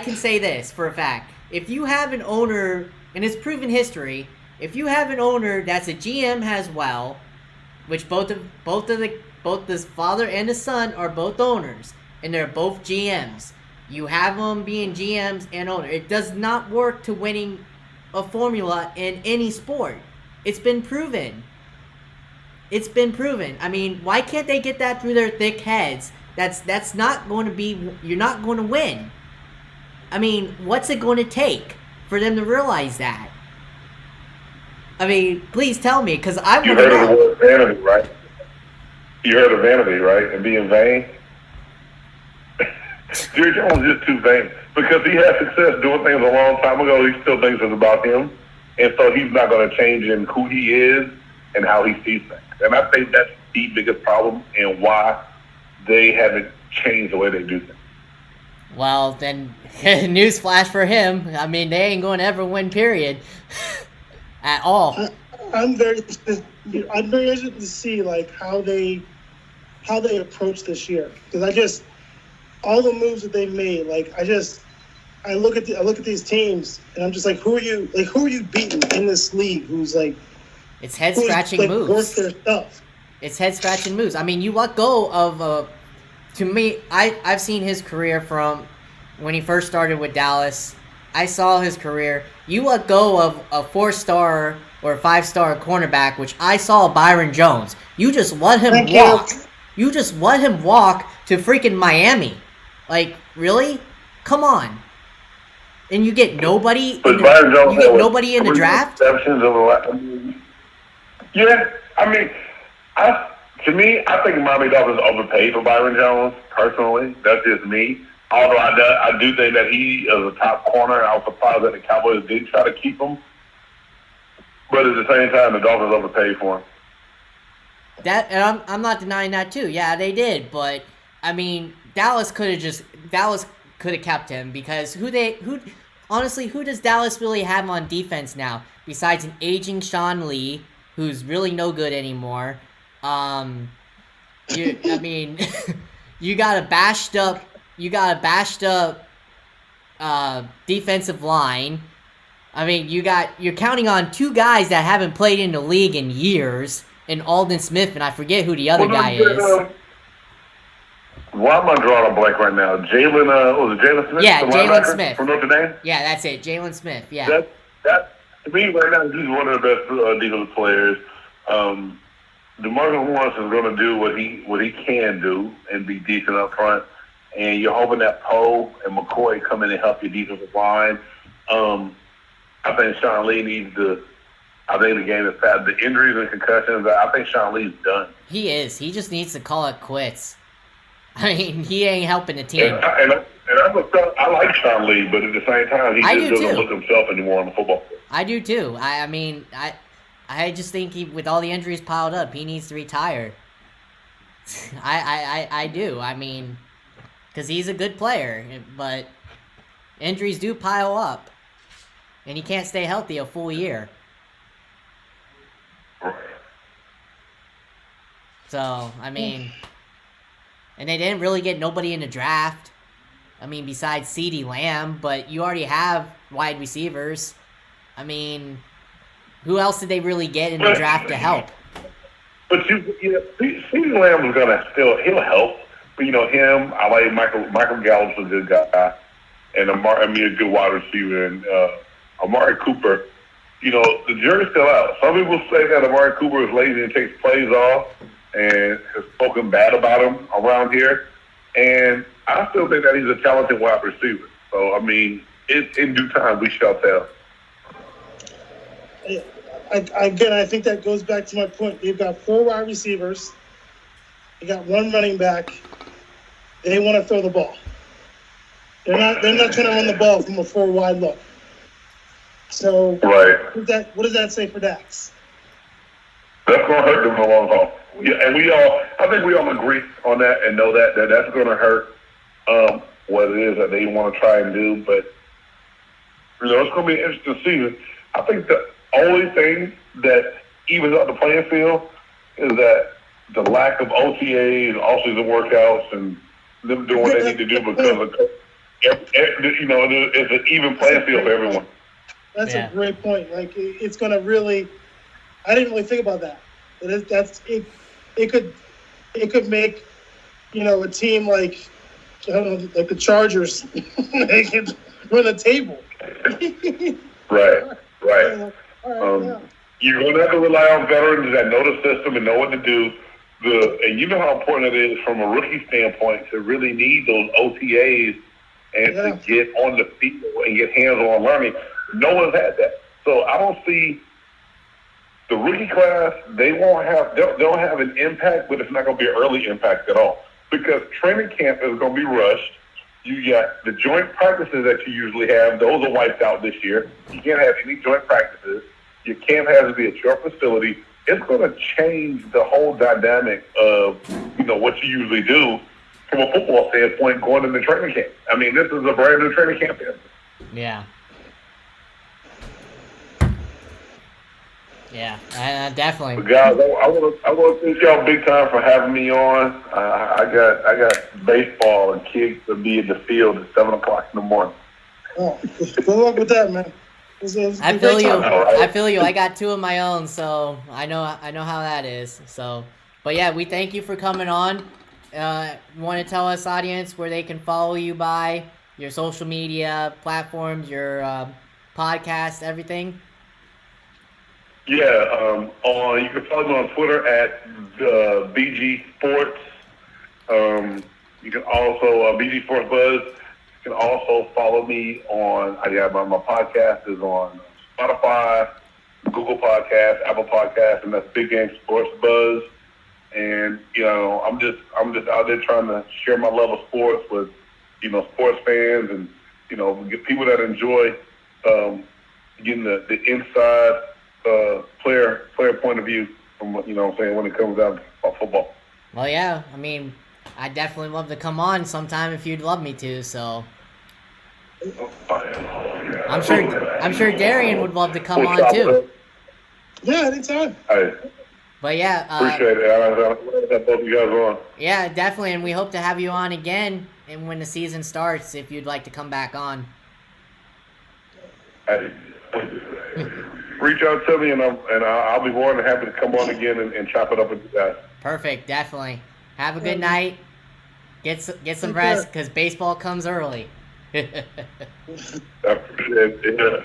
can say this for a fact. If you have an owner, and it's proven history, if you have an owner that's a GM as well, which both the father and the son are both owners, and they're both GMs. You have them being GMs and owners. It does not work to winning a formula in any sport. It's been proven. I mean, why can't they get that through their thick heads? That's not going to be. You're not going to win. I mean, what's it going to take for them to realize that? I mean, please tell me, because I You want to heard of the know. word vanity, right? You heard of vanity, right? And being vain. Jerry Jones is just too vain because he had success doing things a long time ago. He still thinks it's about him, and so he's not going to change in who he is and how he sees things. And I think that's the biggest problem and why they haven't changed the way they do things. Well, then, newsflash for him. I mean, they ain't going to ever win, period. At all. I'm very interested to see like how they approach this year, because all the moves that they've made, like I look at these teams and I'm just like, who are you beating in this league? Who's like, It's head scratching moves. Worth their stuff. It's head scratching moves. I mean, you let go of. To me, I've seen his career from when he first started with Dallas. I saw his career. You let go of a 4-star or 5-star cornerback, which I saw Byron Jones. You just let him walk. You just let him walk to freaking Miami. Like, really? Come on. And you get nobody. Nobody in the draft. Yeah, I mean, to me, I think Miami Dolphins overpaid for Byron Jones. Personally, that's just me. Although I do think that he is a top corner, I was surprised that the Cowboys did try to keep him. But at the same time, the Dolphins overpaid for him. And I'm not denying that too. Yeah, they did, but I mean, Dallas could have kept him because who does Dallas really have on defense now besides an aging Sean Lee, who's really no good anymore? You got a bashed up defensive line. I mean, you're counting on 2 guys that haven't played in the league in years, and Aldon Smith, and I forget who the other guy is. Why am I drawing a blank right now? Jalen Smith? Yeah, Jalen Smith. From Notre Dame? Yeah, that's it. Jalen Smith, yeah. That to me, right now, he's one of the best defensive players. DeMarcus Lawrence is going to do what he can do and be decent up front. And you're hoping that Poe and McCoy come in and help your defensive line. I think Sean Lee needs to. I think the game is past the injuries and concussions. I think Sean Lee's done. He is. He just needs to call it quits. I mean, he ain't helping the team. I like Sean Lee, but at the same time, he just doesn't look himself anymore on the football field. I do too. I just think with all the injuries piled up, he needs to retire. I do. I mean, because he's a good player, but injuries do pile up, and he can't stay healthy a full year. So, I mean, and they didn't really get nobody in the draft. I mean, besides CeeDee Lamb, but you already have wide receivers. I mean, who else did they really get in the draft to help? But CeeDee Lamb is gonna he'll help. But him, I like Michael Gallup's a good guy, and a good wide receiver, and Amari Cooper. The jury's still out. Some people say that Amari Cooper is lazy and takes plays off, and has spoken bad about him around here. And I still think that he's a talented wide receiver. So, I mean, in due time, we shall tell. I think that goes back to my point. You've got 4 wide receivers. You got 1 running back. They want to throw the ball. They're not trying to run the ball from a 4-wide look. So, right. What does that say for Dax? That's going to hurt them in the long haul. Yeah, and I think we all agree on that and know that that's going to hurt what it is that they want to try and do. But, it's going to be an interesting season. I think the only thing that evens out the playing field is that the lack of OTAs, off-season workouts, and them doing what they need to do because it's an even playing field for everyone. That's a great point. Like, it's going to really – I didn't really think about that. It could make, a team like, I don't know, like the Chargers, they could run the table. Right. You're going to have to rely on veterans that know the system and know what to do. And you know how important it is from a rookie standpoint to really need those OTAs and to get on the field and get hands-on learning. No one's had that. So I don't see the rookie class, they'll have an impact, but it's not going to be an early impact at all because training camp is going to be rushed. You got the joint practices that you usually have; those are wiped out this year. You can't have any joint practices. Your camp has to be at your facility. It's going to change the whole dynamic of what you usually do from a football standpoint going into training camp. I mean, this is a brand new training camp. Yeah. Yeah, definitely. But guys, I want to thank y'all big time for having me on. I got baseball and kids to be in the field at 7:00 in the morning. Oh, good luck with that, man. I feel you. I feel you. I got 2 of my own, so I know how that is. So, but yeah, we thank you for coming on. You want to tell us, audience, where they can follow you by your social media platforms, your podcast, everything? Yeah, you can follow me on Twitter at BG Sports. You can also BG Sports Buzz. You can also follow me on. My podcast is on Spotify, Google Podcasts, Apple Podcasts, and that's Big Game Sports Buzz. And I'm just out there trying to share my love of sports with sports fans and get people that enjoy getting the inside player point of view from when it comes down to football. Well, yeah, I mean, I'd definitely love to come on sometime if you'd love me to. So I'm sure Darian would love to come on too. Yeah, anytime. But yeah, appreciate it. I have both you guys on. Yeah, definitely, and we hope to have you on again and when the season starts if you'd like to come back on. Reach out to me, and I'll be more than happy to come on again and chop it up with you guys. Perfect, definitely. Have a good night. Get some rest because baseball comes early. I appreciate it. Yeah.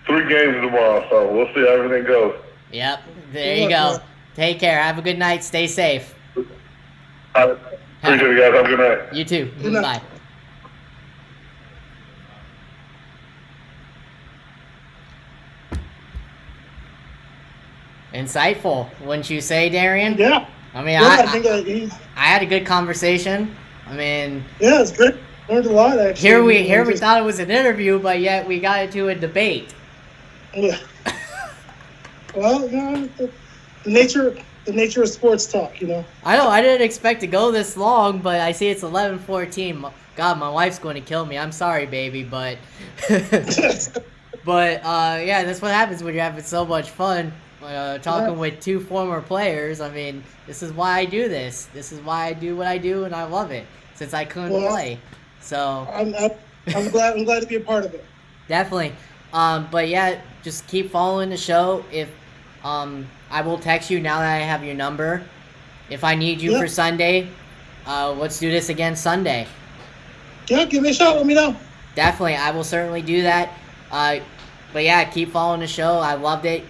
3 games tomorrow, so we'll see how everything goes. Yep, there you go. Take care. Have a good night. Stay safe. I appreciate it, guys. Have a good night. You too. Good night. Bye. Insightful, wouldn't you say, Darian? Yeah. I mean, I think I had a good conversation. I mean, yeah, it's great. Learned a lot, actually. Here we thought it was an interview, but yet we got into a debate. Yeah. Well, the nature of sports talk, I know. I didn't expect to go this long, but I see it's 11:14. God, my wife's going to kill me. I'm sorry, baby, but but yeah, that's what happens when you're having so much fun. Talking with 2 former players. I mean, this is why I do this. This is why I do what I do, and I love it since I couldn't play. So I'm glad to be a part of it. Definitely. But yeah, just keep following the show. If I will text you now that I have your number. If I need you for Sunday, let's do this again Sunday. Yeah, give me a shot. Let me know. Definitely, I will certainly do that. But yeah, keep following the show. I loved it.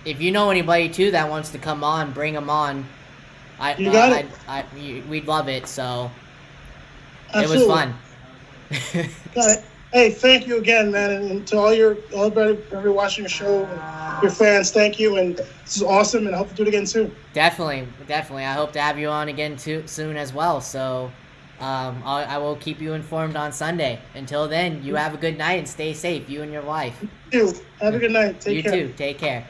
If you know anybody too that wants to come on, bring them on. You got it. We'd love it. So Absolutely. It was fun. Got it. Hey, thank you again, man, and to everybody watching your show, and your fans, thank you, and this is awesome, and I hope to do it again soon. Definitely. I hope to have you on again soon as well. So, I will keep you informed on Sunday. Until then, you have a good night and stay safe, you and your wife. You too. Have a good night. Take care. You too. Take care.